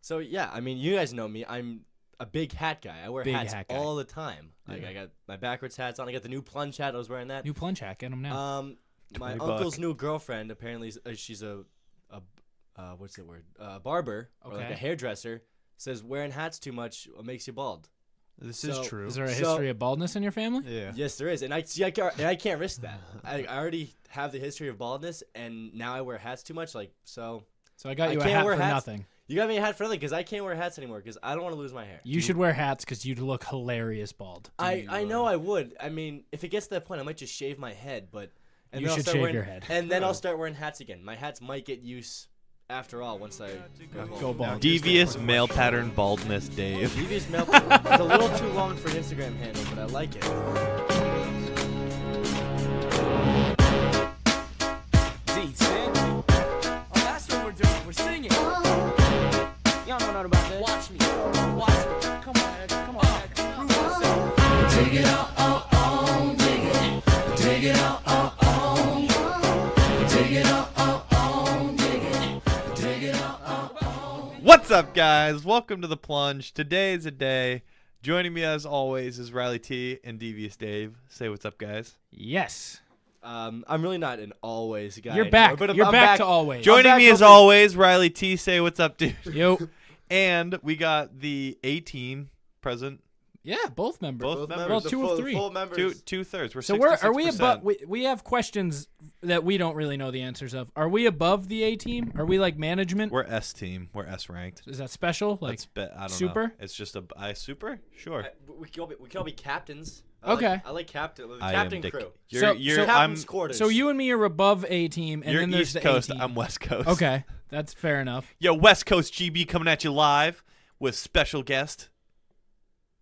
So yeah, I mean, you guys know me. I'm a big hat guy. I wear hats all the time. Yeah. Like I got my backwards hats on. I got the new Plunge hat. I was wearing that. New Plunge hat. Get them now. My $20. uncle's new girlfriend apparently she's a what's the word? Barber or like a hairdresser. Says wearing hats too much makes you bald. This is true. Is there a history of baldness in your family? Yeah. Yes, there is, and I can't risk that. I already have the history of baldness, and now I wear hats too much. So I got you a hat for nothing. You got me a hat for nothing because I can't wear hats anymore because I don't want to lose my hair. You should wear hats because you'd look hilarious bald. I know I would. I mean, if it gets to that point, I might just shave my head, you should shave your head. And then I'll start wearing hats again. My hats might get use after all once I go bald. Devious male pattern baldness, Dave. Devious male pattern. It's a little too long for an Instagram handle, but I like it. That's what we're doing. We're singing. Y'all know nothing about that. Watch me. Come on, Ed. Come on, Ed. Prove yourself. Take it out, dig it. Take it out, take it out, dig it. Take it out, What's up, guys? Welcome to The Plunge. Today's a day. Joining me, as always, is Riley T and Devious Dave. Say what's up, guys. Yes. I'm really not an always guy. You're back. Anymore, but You're I'm back to always. Joining me, as always, Riley T. Say what's up, dude. Yo. And we got the A-team present. Yeah, both members. Both members. Well, two of three. Full members. Two-thirds. We're So are we above? We have questions that we don't really know the answers of. Are we above the A team? Are we like management? We're S-team. We're S-ranked. Is that special? Like I don't super? know. It's just super? Sure. We can all be captains. Okay. I like captain. The I captain am crew. You're Captain's quarters. So you and me are above A team, and you're then there's East the Coast. A team. I'm West Coast. Okay, that's fair enough. Yo, West Coast GB coming at you live with special guest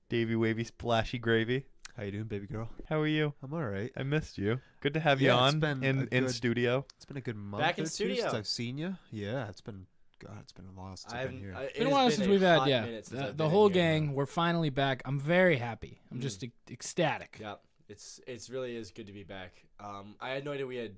Davy Wavy Splashy Gravy. How you doing, baby girl? How are you? I'm all right. I missed you. Good to have you Yeah, it's on been in studio. It's been a good month Back in or two studio. since I've seen you. Yeah, it's been a while since I've been here. It's been a while since we've had the whole gang. We're finally back. I'm very happy. I'm just ecstatic. Yeah, it's really is good to be back. I had no idea we had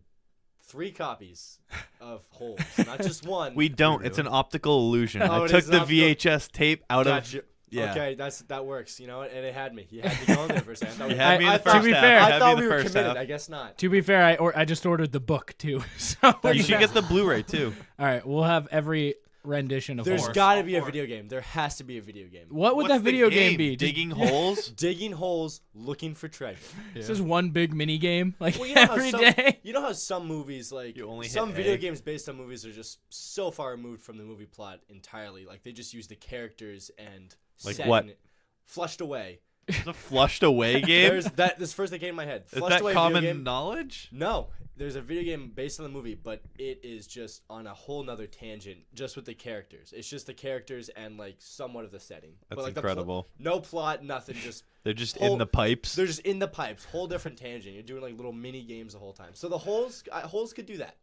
3 copies of holes, not just one. We don't. It's an optical illusion. Oh, I it took is the an optical- VHS tape out Gotcha. of. Yeah. Okay, that works. You know, and it had me. You had me going there for a second. You had me in the to first be half. fair, You I had me thought in we the were first committed. half. I guess not. To be fair, I just ordered the book too. So You should get the Blu-ray too. All right, we'll have every rendition of. There's horse. got to be a video game. There has to be a video game. What would What's that the video game be? Just- Digging holes. Digging holes, looking for treasure. It's just one big mini game, like Well, you know how every some, day. You know how some movies, like You only hit some A. video games based on movies, are just so far removed from the movie plot entirely. Like they just use the characters and Like setting what? it. Flushed Away. It's a flushed away game. There's that. This first that came in my head. Is Flushed that Away video common game. knowledge? No, there's a video game based on the movie, but it is just on a whole nother tangent, just with the characters. It's just the characters and like somewhat of the setting. That's but, like, incredible. No plot, nothing. Just They're just whole- in the pipes. They're just in the pipes. Whole different tangent. You're doing like little mini games the whole time. So the holes could do that.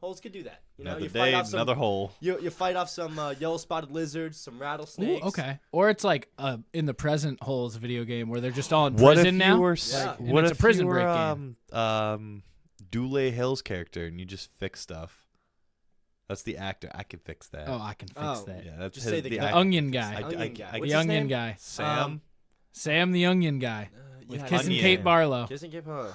Holes could do that. You know, Another you day, fight off some, another hole. You fight off some yellow spotted lizards, some Ooh, rattlesnakes. okay. Or it's like in the present holes video game where they're just all in What prison if now. you were? Yeah. And What it's a if prison you break were, game. Dule Hill's character, and you just fix stuff? That's the actor. I can fix that. Oh, I can fix Oh. that. yeah, that's Just his, say the The guy. onion guy. Onion guy. I- What's The his onion name? guy. Sam. Sam the onion guy. With Yeah, Kissing Onion. Kate Barlow. Kissing Kate Barlow.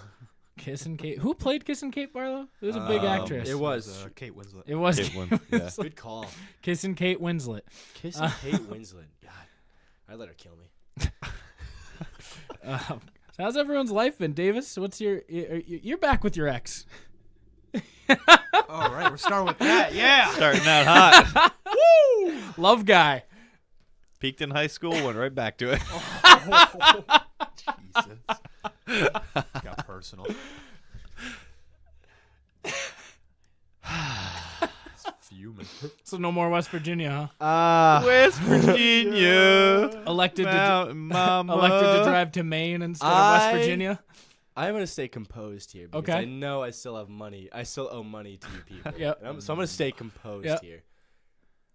Kissing Kate. Who played Kissing Kate Barlow? It was a big actress. It was. Kate Winslet. It was. Kate Winslet, yeah. Good call. Kissing Kate Winslet. Kissing Kate Winslet. God, I'd let her kill me. How's everyone's life been, Davis? What's you're back with your ex? All right, we're starting with that. Yeah. Starting out hot. Woo! Love guy. Peaked in high school, went right back to it. Jesus. Got personal. It's fuming. So no more West Virginia, huh? West Virginia. Elected Mountain Mama. elected to drive to Maine instead of West I- Virginia. I'm gonna stay composed here because Okay. I know I still have money. I still owe money to you people. Yep. So I'm gonna stay composed Yep. here.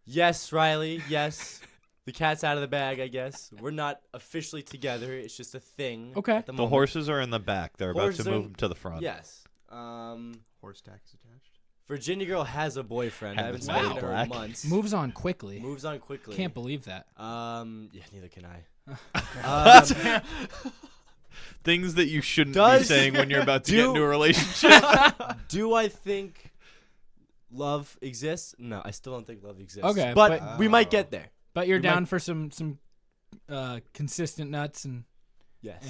Yes, Riley. Yes, the cat's out of the bag. I guess we're not officially together. It's just a thing. Okay. At the The moment. horses are in the back. They're about Horses to are- move them to the front. Yes. Horse tax attached. Virginia girl has a boyfriend. I haven't Wow. spoken to her in Black. months. Moves on quickly. Moves on quickly. Can't believe that. Yeah, neither can I. Things that you shouldn't be Does- saying when you're about to get do- into a relationship. Do I think love exists? No, I still don't think love exists. Okay, but we might get there. But you're We down might- for some consistent nuts and Yes.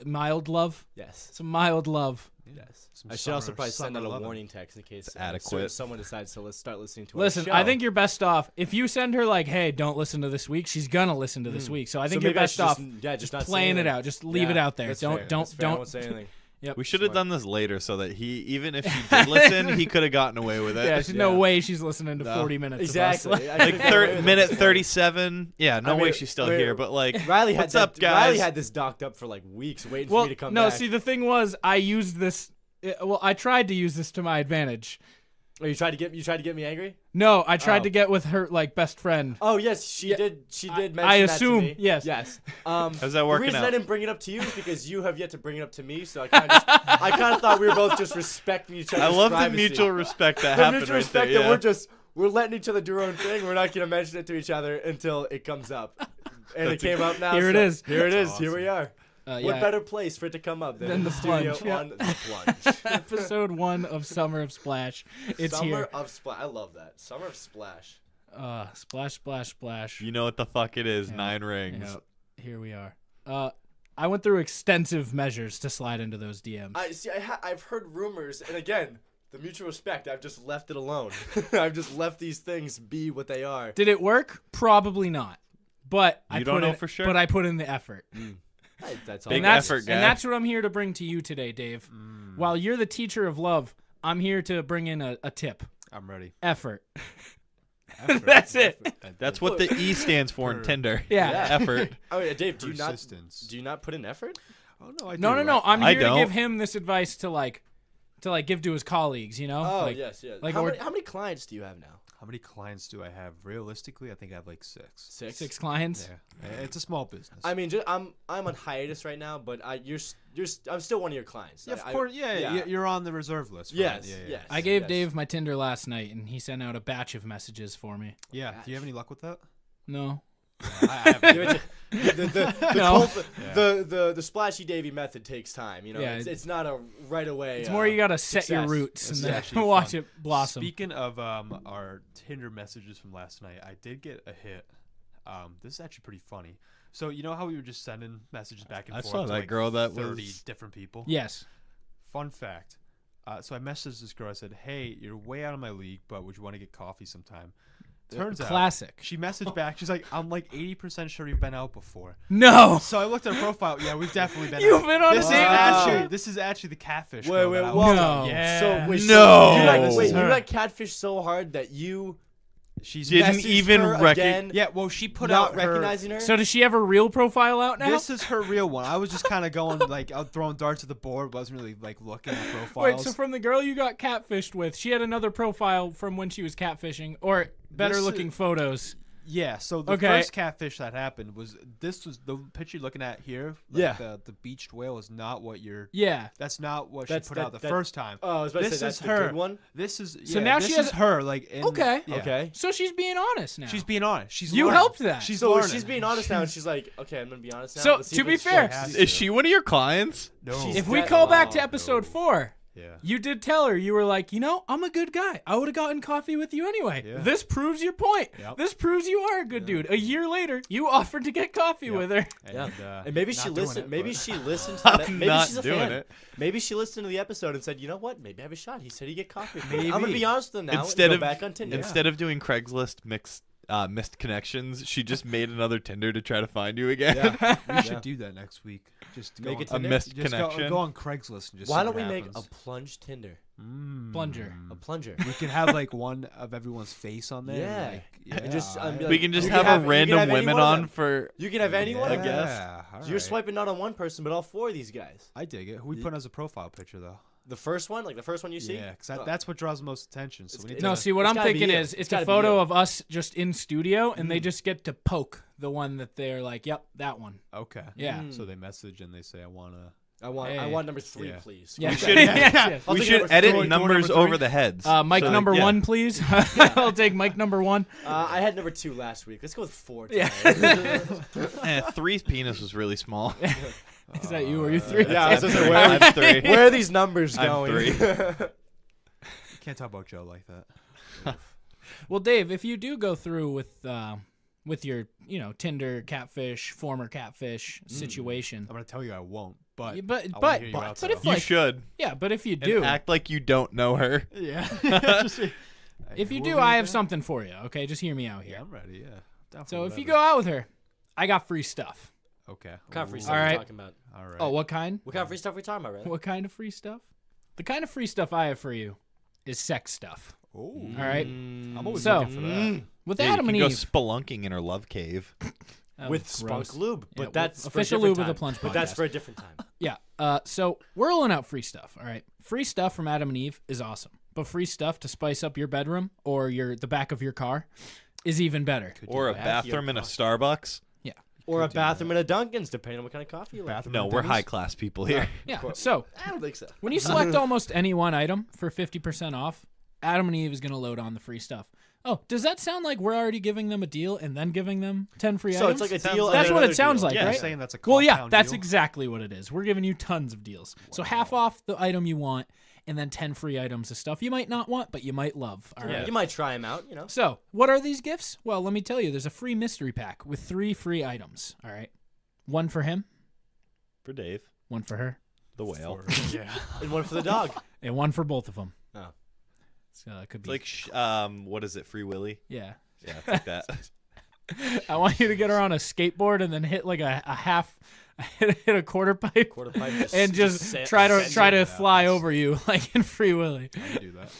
mild love. Yes. Some mild love. Yes. Some I should also summer- probably send summer out a loving. warning text in case adequate. someone decides to start listening to Listen, our show. I think you're best off if you send her like, "Hey, don't listen to this week." She's gonna listen to this week. So I think you're maybe I best should off just not say playing it anything. out. Just leave it out there. That's Don't fair. don't That's fair. I don't won't say anything. Yep. We should have done this later so that even if she did listen, he could have gotten away with it. Yeah, there's no Yeah. way she's listening to No. 40 minutes. Exactly. Of us. I Like could've got away with it minute before. 37. Yeah, no I mean, way she's still I mean, here. But like, Riley had what's that, up, guys? Riley had this docked up for like weeks, waiting for me to come no, back. see, the thing was, I used this. Well, I tried to use this to my advantage. Oh, you tried to get me angry? No, I tried Oh. to get with her like best friend. Oh yes, she did. She did mention I that to assume, me. yes. Yes. How's that The working reason out? I didn't bring it up to you is because you have yet to bring it up to me. So I kind of thought we were both just respecting each other's I love the privacy. mutual respect that The happened mutual right respect there. that Yeah. we're letting each other do our own thing. We're not gonna mention it to each other until it comes up. And it came up now. Here it so is. Here it is. That's Here we are. Yeah. What better place for it to come up than Than in the the studio Plunge, yeah. on the Plunge? Episode 1 of Summer of Splash. It's Summer here. of Splash. I love that. Summer of Splash. Splash, splash, splash. You know what the fuck it is? Yeah. 9 rings. Yep. Here we are. I went through extensive measures to slide into those DMs. I see. I've heard rumors, and again, the mutual respect. I've just left it alone. I've just left these things be what they are. Did it work? Probably not. But I You put don't know in, for sure? But I put in the effort. That's all. Big And that's, effort, guy. and that's what I'm here to bring to you today, Dave. While you're the teacher of love, I'm here to bring in a tip. I'm ready. Effort. That's it. That's what the E stands for in Tinder. Yeah. Effort. Oh yeah, Dave. Do Persistence. you not put in effort? Oh no, I No, do. no. I'm I here to don't. give him this advice to give to his colleagues, you know? Oh Like, yes, yes. like how, or- many clients do you have now? How many clients do I have? Realistically, I think I have like 6. 6 clients. Yeah, it's a small business. I mean, I'm on hiatus right now, but I'm still one of your clients. yeah, of course. Yeah, you're on the reserve list. Right? Yes, Yeah, yeah. yes. I gave yes. Dave my Tinder last night, and he sent out a batch of messages for me. Yeah. Do you have any luck with that? No. I haven't. Give it to- No. the splashy Davy method takes time. You know, Yeah, it's not a right away. It's more you gotta set your success. roots This and is then actually watch fun. it blossom. Speaking of our Tinder messages from last night, I did get a hit. This is actually pretty funny. So you know how we were just sending messages back and I forth saw to that like girl that 30 was- different people? Yes. Fun fact. So I messaged this girl. I said, "Hey, you're way out of my league, but would you want to get coffee sometime?" Turns out Classic. she messaged back. She's like, "I'm like 80% sure you've been out before." No. So I looked at her profile. Yeah, we've definitely been. You've out. been on This a is date with actually her? this is actually the catfish. Wait, girl wait, that I whoa. was No. with. Yeah. So wait, No. you got, This wait, is you her. got catfished so hard that you She's Didn't messaged even her recognize. again, Yeah, well, she put not out her. recognizing her. So does she have a real profile out now? This is her real one. I was just kind of going like out throwing darts at the board, wasn't really like looking at profiles. Wait, so from the girl you got catfished with, she had another profile from when she was catfishing, or better This looking is- photos. Yeah, so the Okay. first catfish that happened was the picture you're looking at here. Like Yeah. the beached whale is not what you're. Yeah. That's not what That's- she put out the first time. Oh, I was about to This say that's is the her. good one. This is So now this she is has- her like in, Okay. yeah. Okay. So she's being honest now. She's being honest. She's You learning. helped that. She's So learning. she's being honest now, and she's like, "Okay, I'm gonna be honest now." So, Let's see to if be it's fair, true. Is she one of your clients? No. She's if we that- call back to Oh, episode 4, Yeah. you did tell her, you were like, I'm a good guy. I would have gotten coffee with you anyway. Yeah. This proves your point. Yep. This proves you are a good dude. A year later, you offered to get coffee with her. Yeah, And, and maybe not she doing listened. it, Maybe but- she listened. To maybe not she's a doing fan. it. Maybe she listened to the episode and said, "You know what? Maybe I have a shot." He said he'd get coffee. Maybe. I'm gonna be honest with him now. Instead and go of back on Tinder. instead of doing Craigslist missed connections, she just made another Tinder to try to find you again. Yeah. We should do that next week. Just Make go it on, a Tinder? missed just connection. Go on Craigslist and just. Why see don't what we make happens. a plunge Tinder? Plunger. A plunger. We can have like one of everyone's face on there. Yeah. Like, And just, I- be We can just you have, have- a you can random have any women one of on them. for. You can have any one of them. guess. all You're right. swiping not on one person, but all 4 of these guys. I dig it. Who we put as a profile picture though? The first one, like the first one you see. Yeah, because Oh. that's what draws the most attention. So It's- we need No, to. see, what It's I'm gotta be thinking you. is It's it's gotta a be photo you. of us just in studio, and they just get to poke the one that they're like, yep, that one. Okay. Yeah. Mm. So they message and they say, "I wanna I want number 3, Yeah. please. Yeah. We should, Yes. I'll we take should number edit three. numbers over the heads. Mike So, number yeah. 1, please. I'll take Mike number 1. I had number 2 last week. Let's go with 4 today. Yeah. 3's penis was really small. Is that you or you 3? Yeah, I was gonna say, I'm 3. where are these numbers I'm going? 3. You can't talk about Joe like that. Well, Dave, if you do go through with your, Tinder catfish, former catfish situation, I'm gonna tell you I won't, but Yeah, but- I wanna but- hear you but out, if though. You like- should. yeah, but if you And do, act like you don't know her. yeah. if you do, I have something for you. Okay, just hear me out Yeah, here. I'm ready. Yeah. Down for So if you whatever. go out with her, I got free stuff. Okay. What kind of free Ooh, stuff All are right. we talking about? All right. Oh, what kind? What kind of free stuff are we talking about, right? What kind of free stuff? The kind of free stuff I have for you is sex stuff. Ooh. All right. I'm always So- looking for that. With Yeah, Adam you and can go Eve. spelunking in her love cave. Oh, With gross. Spunk Lube, but Yeah, that's for a official different lube with a time. Plunge But that's podcast. for a different time. Yeah. So we're rolling out free stuff. All right. Free stuff from Adam and Eve is awesome, but free stuff to spice up your bedroom or the back of your car is even better. Or a bathroom in a Starbucks. Yeah. Or a bathroom in a Dunkin's, depending on what kind of coffee you like. Bathroom No, and we're Denny's? high class people here. Yeah. So I don't think so. when you select almost any one item for 50% off, Adam and Eve is going to load on the free stuff. Oh, does that sound like we're already giving them a deal and then giving them 10 free So items? it's like a Sounds deal. like- and That's what another it sounds deal. like, Yeah. You're right? saying that's a Well, yeah, compound that's deal? exactly what it is. We're giving you tons of deals. So half off the item you want and then 10 free items of stuff you might not want, but you might love. All right. Yeah, you might try them out, So, what are these gifts? Well, let me tell you. There's a free mystery pack with 3 free items. All right. One for him, For Dave, one for her, the whale. Yeah. And one for the dog. and one for both of them. Oh. So it could It's be like, what is it, Free Willy? yeah. Yeah, it's like that. I want you to get her on a skateboard and then hit like a half, hit a quarter pipe, Quarter pipe and just try to fly over you like in Free Willy. I can do that.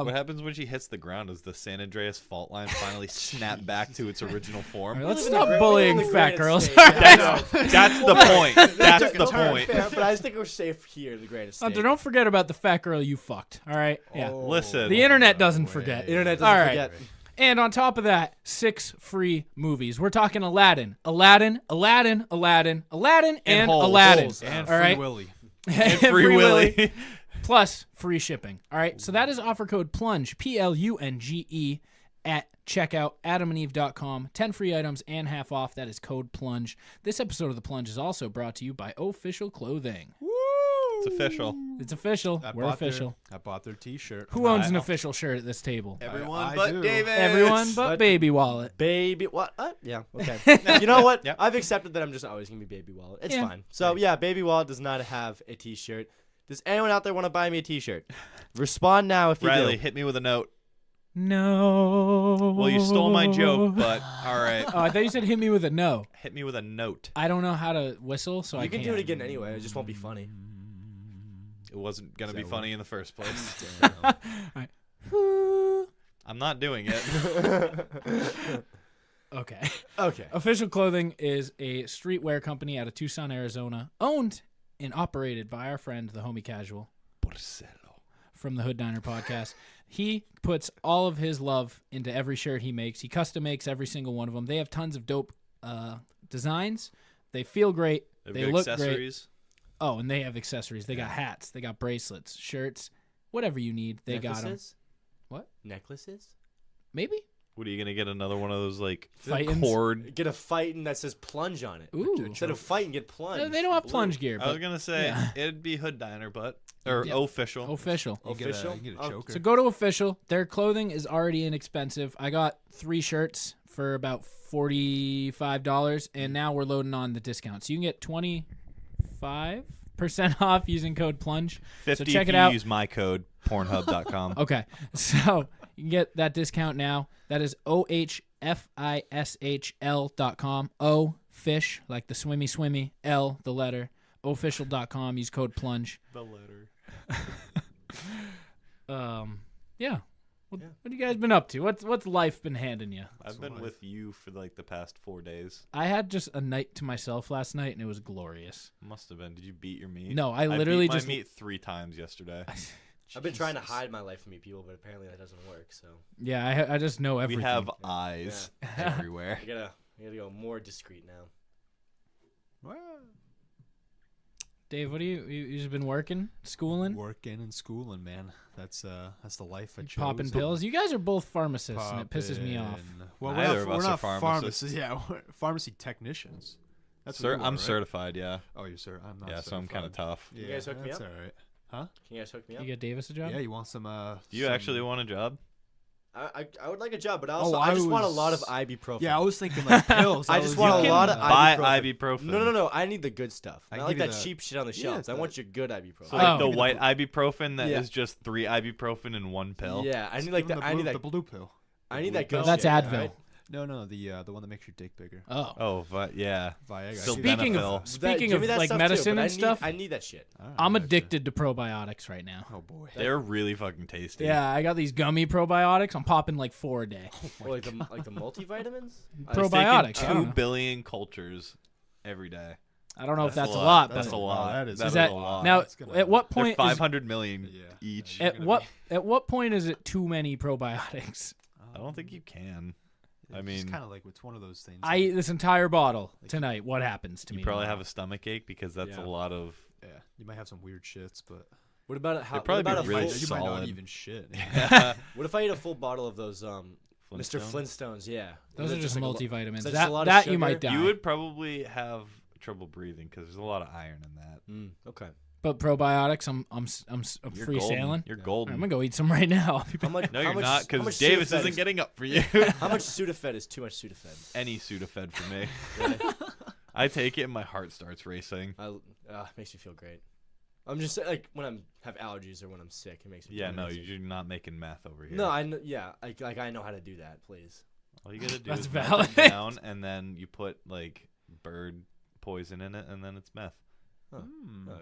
What happens when she hits the ground? Does the San Andreas fault line finally snap back to its original form? All right, let's live in the stop great- bullying we live in the fat great girls. state. All right. That's the point. That's the point. Fair, but I just think we're safe here in the greatest Hunter, state. don't forget about the fat girl you fucked. All right. Yeah. Listen. The internet doesn't forget. Internet All doesn't right. forget. And on top of that, 6 free movies. We're talking Aladdin, and holes. Aladdin. And all right. Free Willy. And Free Willy. plus free shipping. All right. So that is offer code PLUNGE, PLUNGE, at checkout, adamandeve.com. 10 free items and half off. That is code PLUNGE. This episode of The Plunge is also brought to you by Official Clothing. It's official. It's official. We're official. I bought their T-shirt. Who owns an official shirt at this table? Everyone I but do. David. Everyone but But- Baby Wallet. Baby, what? Yeah, okay. You know what? Yep. I've accepted that I'm just always going to be Baby Wallet. It's Yeah. fine. So, yeah, Baby Wallet does not have a t-shirt. Does anyone out there want to buy me a t-shirt? Respond now if you Riley, do. hit me with a note. No. Well, you stole my joke, but all right. Oh, I thought you said hit me with a no. Hit me with a note. I don't know how to whistle, so I You can can't. do it again anyway. It just won't be funny. It wasn't going to be funny in the first place. Whoo. I'm not doing it. Okay. Okay. Official Clothing is a streetwear company out of Tucson, Arizona, owned and operated by our friend, the Homie Casual, from the Hood Diner podcast. He puts all of his love into every shirt he makes. He custom makes every single one of them. They have tons of dope designs. They feel great. They look great. accessories. Oh, and they have accessories. They got hats. They got bracelets, shirts, whatever you need. They got them. Necklaces? What? Necklaces? Maybe? What are you going to get another one of those like Fightin'? cord? Get a fighting that says plunge on it. Ooh. Instead of fighting, get plunge. They don't have Blue. plunge gear, I was but going to say yeah. it'd be Hood Diner, or Yeah. official. official. You get a- Official? you get a Oh, choker. So go to Official. Their clothing is already inexpensive. I got 3 shirts for about $45, and now we're loading on the discount. So you can get 25% off using code PLUNGE. 50 so check if it you out. use my code, pornhub.com. Okay. So you can get that discount now. That is OHFISHL.com. O fish, like the swimmy, L, the letter, official.com. Use code PLUNGE. The letter. Yeah. What have you guys been up to? What's life been handing you? I've been with you for like the past 4 days. I had just a night to myself last night, and it was glorious. Must have been. Did you beat your meat? No, I literally beat just- my meat 3 times yesterday. I've been trying to hide my life from you people, but apparently that doesn't work. So Yeah, I just know We everything. have eyes everywhere. I gotta go more discreet now. Dave, what do you just been working, schooling, Working and schooling, man. That's the life I chose. popping pills? You guys are both pharmacists, and it pisses me off. Well, Neither of we're us not are pharmacists. pharmacists. Yeah, we're pharmacy technicians. That's what you are, I'm right? certified, yeah. Oh, you're sir. I'm not. Yeah, so I'm kind of certified. tough. Yeah, You guys hook me that's up? all right. Huh? Can you guys hook me up? You get Davis a job? Yeah, you want some? Do you actually want a job? I would like a job, but also I I just want a lot of was- ibuprofen. Yeah, I was thinking like pills. I just want You a lot of can buy ibuprofen. ibuprofen. No. I need the good stuff. I I give like you that the- cheap shit on the Yeah, shelves. it's I the- want your good ibuprofen. So like the Oh. white ibuprofen that is Yeah. just 3 ibuprofen in one pill. Yeah, I Just need like give 'em that. I need the that. blue pill. I need blue that pill. good. That's shit, Advil. alright? No, the one that makes your dick bigger. Oh. Oh, but yeah. Viagra. Still Speaking Benadryl. of speaking give of me that like stuff too, medicine but and stuff, I need that shit. All right, I'm gotcha. addicted to probiotics right now. Oh boy. They're really fucking tasty. Yeah, I got these gummy probiotics. I'm popping like 4 a day. Or like the multivitamins. I've Probiotics. taken I don't 2 know. billion cultures every day. I don't know if that's a lot. lot, That's but a lot. that is- That is that a lot. now? That's gonna- At what They're point? 500 million Yeah. each. At what point is it too many probiotics? I don't think you can. I It's mean, kind of like it's one of those things. I eat this entire bottle tonight. What happens to you me? probably tomorrow? have a stomach ache because that's Yeah. a lot of. yeah, you might have some weird shits, but What about how? They'd probably what about be a really full, you might not solid. even shit. What if I eat a full bottle of those Mr. Flintstones? Flintstones? Yeah, Those are Is it just like a lo- multivitamins. is that just a lot of That you sugar? might die. You would probably have trouble breathing because there's a lot of iron in that. Okay. But probiotics, I'm You're free golden. sailing. You're I'm golden. gonna go eat some right now. How much? No, how you're much, not how because much Davis Sudafed isn't is- getting up for you. How much Sudafed is too much Sudafed? Any Sudafed for me. Really? I take it and my heart starts racing. Makes me feel great. I'm just like when I have allergies or when I'm sick, it makes me. Yeah, feel no, amazing. you're not making meth over here. No, I know. Yeah, I know how to do that. Please. All you gotta do That's is melt valid. it down, and then you put like bird poison in it, and then it's meth.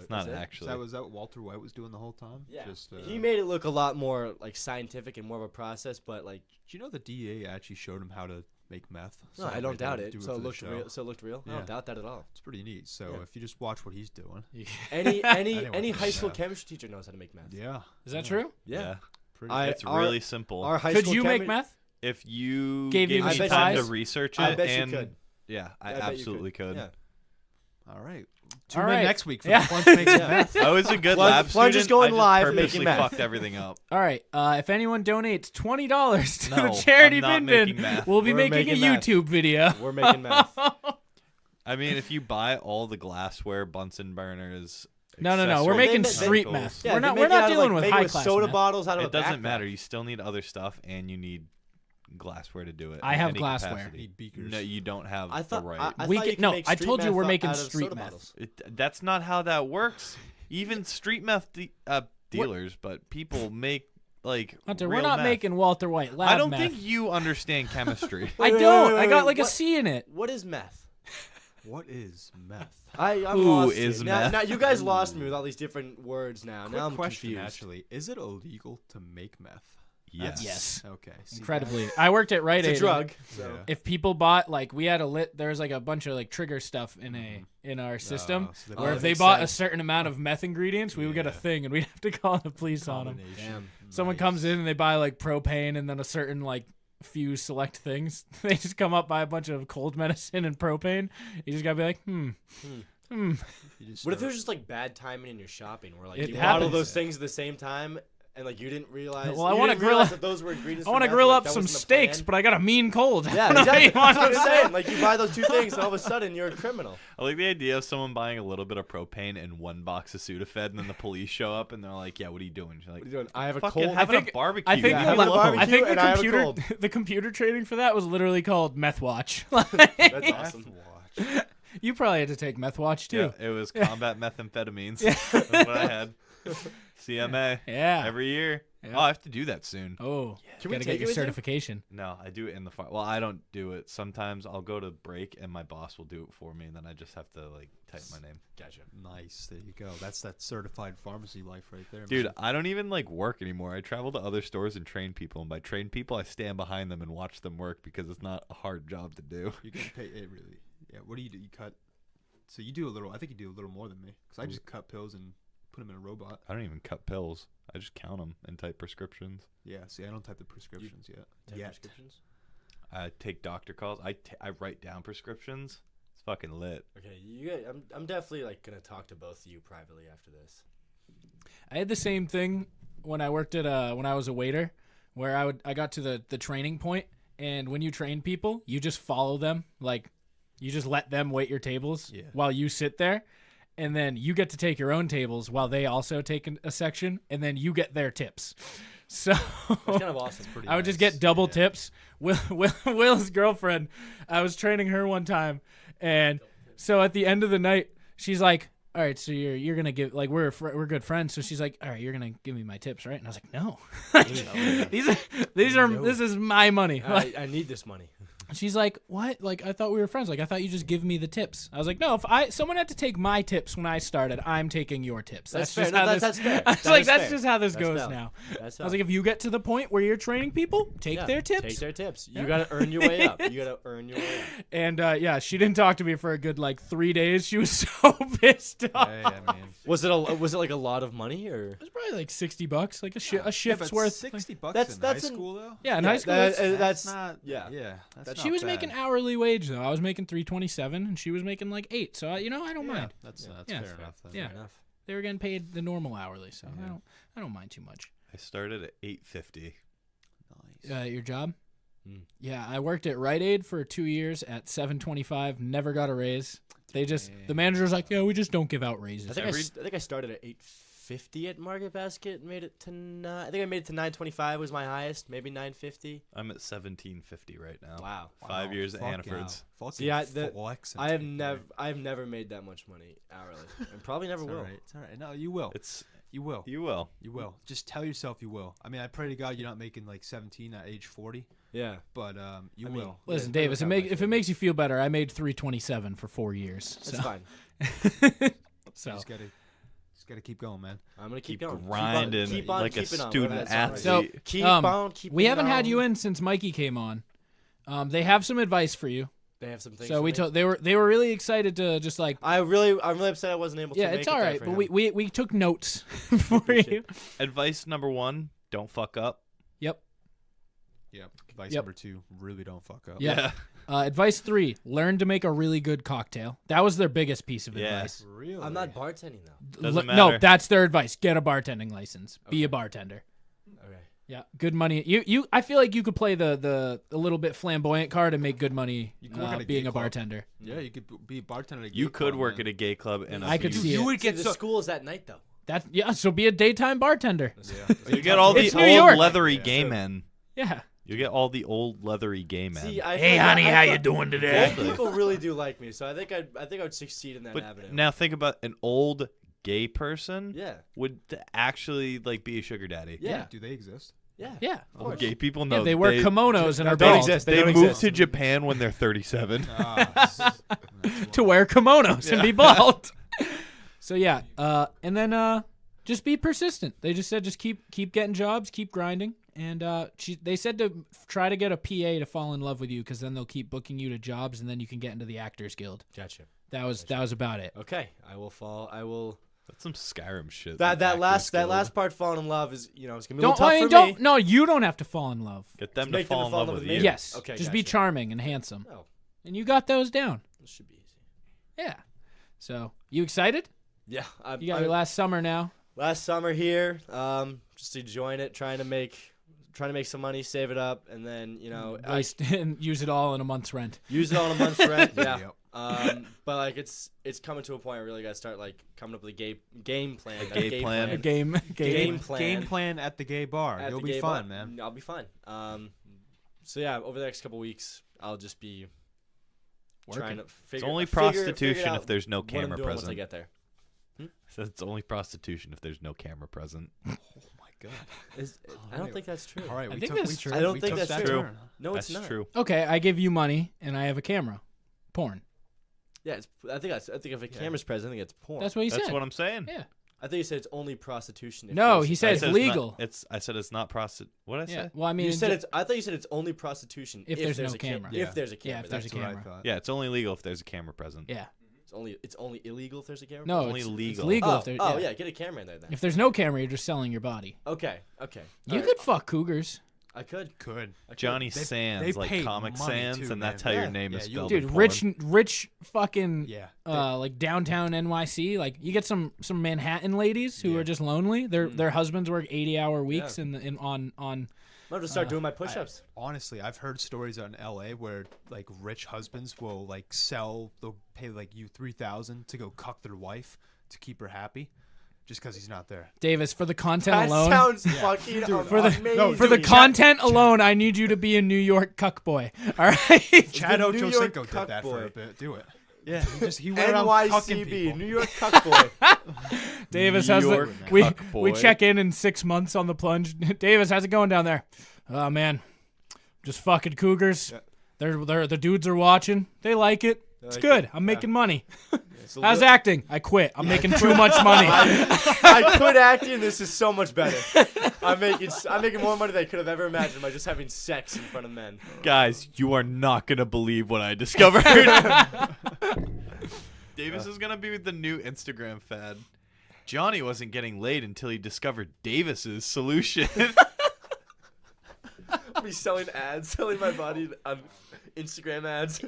It's not Is it? actually. Was that what Walter White was doing the whole time? Yeah. Just, He made it look a lot more like scientific and more of a process, but like Do you know the DEA actually showed him how to make meth? no, So I don't they doubt would it. do So for it the looked show. real. So it looked real. I Yeah. don't doubt that at all. It's pretty neat. So Yeah. if you just watch what he's doing, Any Anyone high can school do that. chemistry teacher knows how to make meth. yeah, Is that true? Yeah. pretty. It's really simple. Our high Could school you make chemi- meth? If you Gave you gave the me time to supplies? research it, I bet you and could. yeah, I bet you absolutely could. Yeah. all right. All Tune in right. next week for Yeah. the Plunge Makes Yeah. Meth. I was a good Plunge- lab Plunge is student. going I just live and purposely making meth. fucked everything up. All right. If anyone donates $20 to No, the charity I'm not bin bin, making meth. we'll be We're making a making meth. YouTube video. We're making meth. I mean, if you buy all the glassware, Bunsen burners. No. We're accessories, making they- street chemicals, meth. Yeah, We're they not. make We're it not out of, dealing like, with make high it with class. soda meth. bottles out of It a doesn't backpack. matter. You still need other stuff, and you need glassware to do it. I in have any glassware. capacity. Need beakers. No, you don't have I thought. the right. I We thought could- you could no, make I street told you meth we're out making of street soda meth. bottles. That's not how that works. Even street meth dealers, but people make like Hunter, real we're not meth. making Walter White lab I don't meth. think you understand chemistry. I Wait, don't. wait, I got wait, like a what- C in it. What is meth? What is meth? I'm Who lost is here. Now, meth? now you guys lost me with all these different words now. Quick now I'm question, confused. actually. Is it illegal to make meth? Yes. Yes. Okay. see, Incredibly. I worked at Rite Aid. It's a drug. that- So. Yeah. If people bought like we had there was like a bunch of like trigger stuff in our system so where that if they makes bought a sense. certain amount of meth ingredients, we would get a Yeah. thing and we'd have to call the police on them. Combination. Damn. Someone comes in and they buy like propane and then a certain like few select things. They just come up buy a bunch of cold medicine and propane. You just gotta be like, You just What if start- there's just like bad timing in your shopping, where like It you bottle happens. those things at the same time, and like you didn't realize? Well, I you wanna didn't grill realize up- that those were ingredients. I want to grill up some steaks, but I got a mean cold. yeah, What do exactly. you want That's what to I'm say? saying. Like you buy those two things, and all of a sudden you're a criminal. I like the idea of someone buying a little bit of propane and one box of Sudafed, and then the police show up and they're like, "Yeah, what are you doing?" You're like, What are you doing? I have a "Fucking cold. having I think- a barbecue." I think, Yeah, Leave have me a alone." barbecue. I think and I have a computer cold. the computer trading for that was literally called Meth Watch. That's Meth awesome. watch. You probably had to take Meth Watch too. Yeah, it was combat methamphetamines. That's what I had. CMA Yeah. every year. Yeah. Oh, I have to do that soon. Oh, Can we gotta take get it your with you? certification. No, I do it in the fire. Well, I don't do it. Sometimes I'll go to break and my boss will do it for me, and then I just have to like type my name. Gotcha. Nice. There you go. That's that certified pharmacy life right there, Dude, man. I don't even like work anymore. I travel to other stores and train people, and by train people, I stand behind them and watch them work because it's not a hard job to do. You get paid. It really. Yeah. What do? You cut. So you do a little. I think you do a little more than me because I just cut pills and put them in a robot. I don't even cut pills. I just count them and type prescriptions. Yeah. See, I don't type the prescriptions yet. Take Yet. prescriptions? I take doctor calls. I write down prescriptions. It's fucking lit. Okay, you guys, I'm definitely like gonna talk to both of you privately after this. I had the same thing when I worked at when I was a waiter, where I got to the training point, and when you train people, you just follow them, like you just let them wait your tables while you sit there, and then you get to take your own tables while they also take a section, and then you get their tips. So That's kind of awesome. I would just get double tips. Will's girlfriend, I was training her one time, and so at the end of the night, she's like, all right, so you're gonna give, like, we're good friends, so she's like, all right, you're gonna give me my tips, right? And I was like, no, this is my money. I need this money. She's like, what? Like, I thought we were friends. Like, I thought you just give me the tips. I was like, no, if someone had to take my tips when I started, I'm taking your tips. That's just fair. how this. That's fair. I was That like, is that's fair. just how this That's goes valid. now. That's I was like, if you get to the point where you're training people, take their tips. Take their tips. You gotta earn your way up. You gotta earn your way up. And yeah, she didn't talk to me for a good like 3 days. She was so pissed off. Hey, I mean, Was it like a lot of money or? It was probably like $60, like a yeah, shift's but worth. $60 That's- in that's high an- school though. Yeah, in Yeah, high school. that's not. yeah. That's she not was bad. making hourly wage though. I was making $3.27, and she was making like $8. So I don't mind. That's Yeah. fair enough. Then. Yeah. Fair enough. They were getting paid the normal hourly, so I don't mind too much. I started at $8.50. Nice. Your job? Mm. Yeah, I worked at Rite Aid for 2 years at $7.25. Never got a raise. The manager's like, yeah, we just don't give out raises. I think I started at $8.50 at Market Basket. Made it to I think I made it to $9.25 was my highest. Maybe $9.50. I'm at $17.50 right now. Wow. 5 years at Fuck Hannaford's. yeah. Fucking See, flex and I've take it. never made that much money hourly, and probably never It's will. all right. It's all right. No, you will. You will. You will. You will. Just tell yourself you will. I mean, I pray to God you're not making like 17 at age 40, Yeah. but you I mean, will. Listen, Yeah, Davis, if it makes you feel better, I made $3.27 for 4 years. That's So. fine. So You just gotta keep going, man. I'm gonna Keep going. grinding keep on like a keeping on, student whatever that athlete. song is. So, Keep on keeping we haven't had on. you in since Mikey came on. They have some advice for you. They have some things. So for we me? told they were really excited to just like. I'm really upset I wasn't able to. Yeah, make it's it all there right, for but him. we took notes for you. Advice number 1, don't fuck up. Yep. Yep. Advice Yep. number 2: really don't fuck up. Yeah. Advice 3: learn to make a really good cocktail. That was their biggest piece of Yeah. advice. Really. I'm not bartending though. Doesn't No, matter. that's their advice. Get a bartending license. Be a bartender. Okay. Yeah, good money. You I feel like you could play the a little bit flamboyant card and make good money You could work at a being gay a club. bartender. Yeah, you could be a bartender. At a You gay could club, work man. at a gay club and I could see it. You would See, get the so. school is at night though. So be a daytime bartender. Yeah. You get all the It's New old York. leathery Yeah. gay men. Yeah. You get all the old leathery gay men. See, I Hey, feel honey, like how you doing today? Exactly. People really do like me, so I think I would succeed in that But avenue. now think about an old gay person Yeah. would actually like be a sugar daddy. Yeah. Do they exist? Yeah. Yeah. Old gay people know Yeah, they wear kimonos and are They don't bald. exist. They They don't moved exist. to Japan when they're 37. To wear kimonos and be bald. So yeah, and then just be persistent. They just said just keep getting jobs, keep grinding, and they said to try to get a PA to fall in love with you because then they'll keep booking you to jobs and then you can get into the Actors Guild. Gotcha. That was about it. Okay, I will. That's some Skyrim shit. That Actors Guild. last part, falling in love, is it's gonna be a little tough for me. No, you don't have to fall in love. Get them To to make them fall in love with me? you. Yes, Okay, just be gotcha. charming and handsome, Oh, and you got those down. this should be easy. Yeah. So you excited? Yeah, You got your last summer now. last summer here, just enjoying it, trying to make some money, save it up, and then And use it all in a month's rent. use it on a month's rent. Yeah. Yep. But like it's coming to a point where I really gotta start like coming up with a game plan. A gay plan. A game. Game plan. Game plan at the gay bar. At You'll the be gay fine, bar. man. I'll be fine. So yeah, over the next couple weeks, I'll just be trying to figure. only figure prostitution out if there's no what I'm camera doing once I present. get there. So it's only prostitution if there's no camera present. Oh my God. I don't think that's true. All right, I we think took. that's we true. I don't we think took that's that true. turn. No, That's it's not. true. Okay, I give you money and I have a camera. Porn. Yeah, I think if a camera's present, I think it's porn. That's what he That's said. what I'm saying. Yeah. I think you said it's only prostitution. If No, there's- he I said it's said legal. I said it's not What did I Yeah. say? Well, I mean, You said it's. I thought you said it's only prostitution If there's no a camera. If there's a camera. if there's a That's what I camera. thought. Yeah, it's only legal if there's a camera present. Yeah. It's only illegal if there's a camera. No, Only it's legal. legal Oh, if there's. yeah, get a camera in there then. If there's no camera, you're just selling your body. Okay. You could fuck cougars. I could. Johnny Sands, they like pay Comic money Sans, too, and that's man. how your name is spelled. Dude, in rich fucking Yeah. like downtown NYC. Like you get some Manhattan ladies who are just lonely. Their husbands work 80-hour weeks on. I'm gonna start doing my push-ups. Honestly, I've heard stories out in LA where like rich husbands will like they'll pay like you $3,000 to go cuck their wife to keep her happy, just because he's not there. Davis, for the content That alone. sounds fucking amazing. For the content alone, I need you to be a New York cuck boy. All right. Chad the New York Ochocinco cuck did that for boy. a bit. Do it. Yeah, he went around cucking NYCB, people. New York cuck boy. Davis New has York we cuck we boy. check in 6 months on the plunge. Davis, how's it going down there? Oh man, just fucking cougars. They're the dudes are watching. They like it. It's like good. it. I'm making money. So How's acting? I quit. I'm making too much money. I quit acting. This is so much better. I'm making more money than I could have ever imagined by just having sex in front of men. Guys, you are not gonna believe what I discovered. Davis is gonna be with the new Instagram fad. Johnny wasn't getting laid until he discovered Davis's solution. I'll be selling my body on Instagram ads.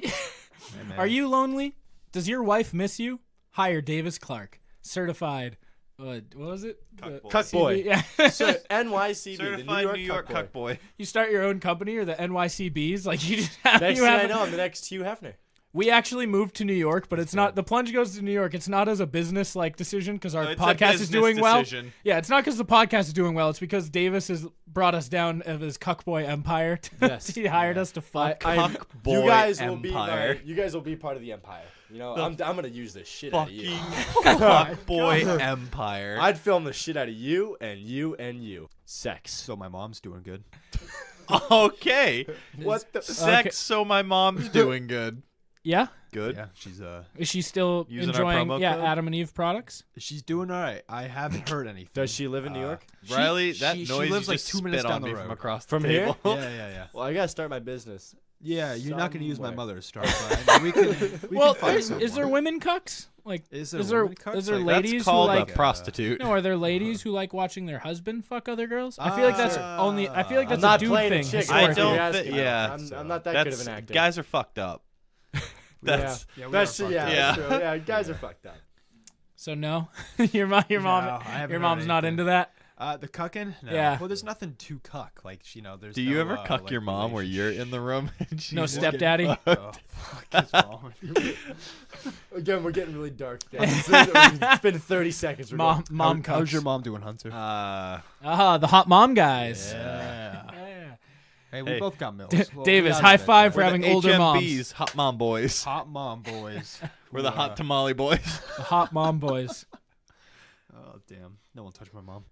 Are you lonely? Does your wife miss you? Hire Davis Clark, certified. What was it? Cuck boy. Yeah. So NYCB, Certified the New York cuck cuck boy. boy. You start your own company or the NYCBs? Like you just have. Next you thing have I know, I'm the next Hugh Hefner. We actually moved to New York, but it's not. The plunge goes to New York. It's not as a business like decision because our No, it's a podcast is business doing well. decision. Yeah, it's not because the podcast is doing well. It's because Davis has brought us down of his cuckboy empire. Yes. He hired us to fuck. Cuck boy you guys empire. you guys will be part of the empire. You know, I'm gonna use the shit out of you. Fucking cuck boy empire. I'd film the shit out of you and you and you. Sex. So my mom's doing good. Okay. What the? Sex, Okay. so my mom's doing good. Yeah, Good. Yeah, she's is she still Using our enjoying? promo Yeah, code? Adam and Eve products. she's doing all right. I haven't heard anything. Does she live in New York? Riley, that she noise lives you like just 2 minutes spit down on the me road. from across the From here? table. Yeah. Well, I gotta start my business. Yeah, you're not gonna use my Somewhere. mother to start. But we can Well, find is there someone. women cucks? Like, Is is there there women cucks? is there Like, ladies That's who called like? a prostitute. No, are there ladies who like watching their husband fuck other girls? I feel like that's only. I feel like I'm that's not a dude playing thing. a chick. I If don't you're thi- asking. yeah. I'm not that good of an actor. Guys are fucked up. That's Yeah, we That's are fucked yeah, up. that's true. Yeah, guys are fucked up. So no, your mom, No, I haven't your heard mom's not anything. into that. The cucking? No. Yeah. Well, there's nothing to cuck. Like, there's Do you no, ever cuck like, your mom where you're in the room? And she's No just stepdaddy. Oh, fuck his mom. Again, we're getting really dark. Guys. It's been 30 seconds. We're Mom How's cucks. your mom doing, Hunter? The hot mom guys. Yeah. Yeah. Hey, we both got mills. Well, Davis, we got high it, but- five for We're having the older moms. HMBs, hot mom boys. Hot mom boys. We're the hot tamale boys. The hot mom boys. Oh, damn. No one touched my mom.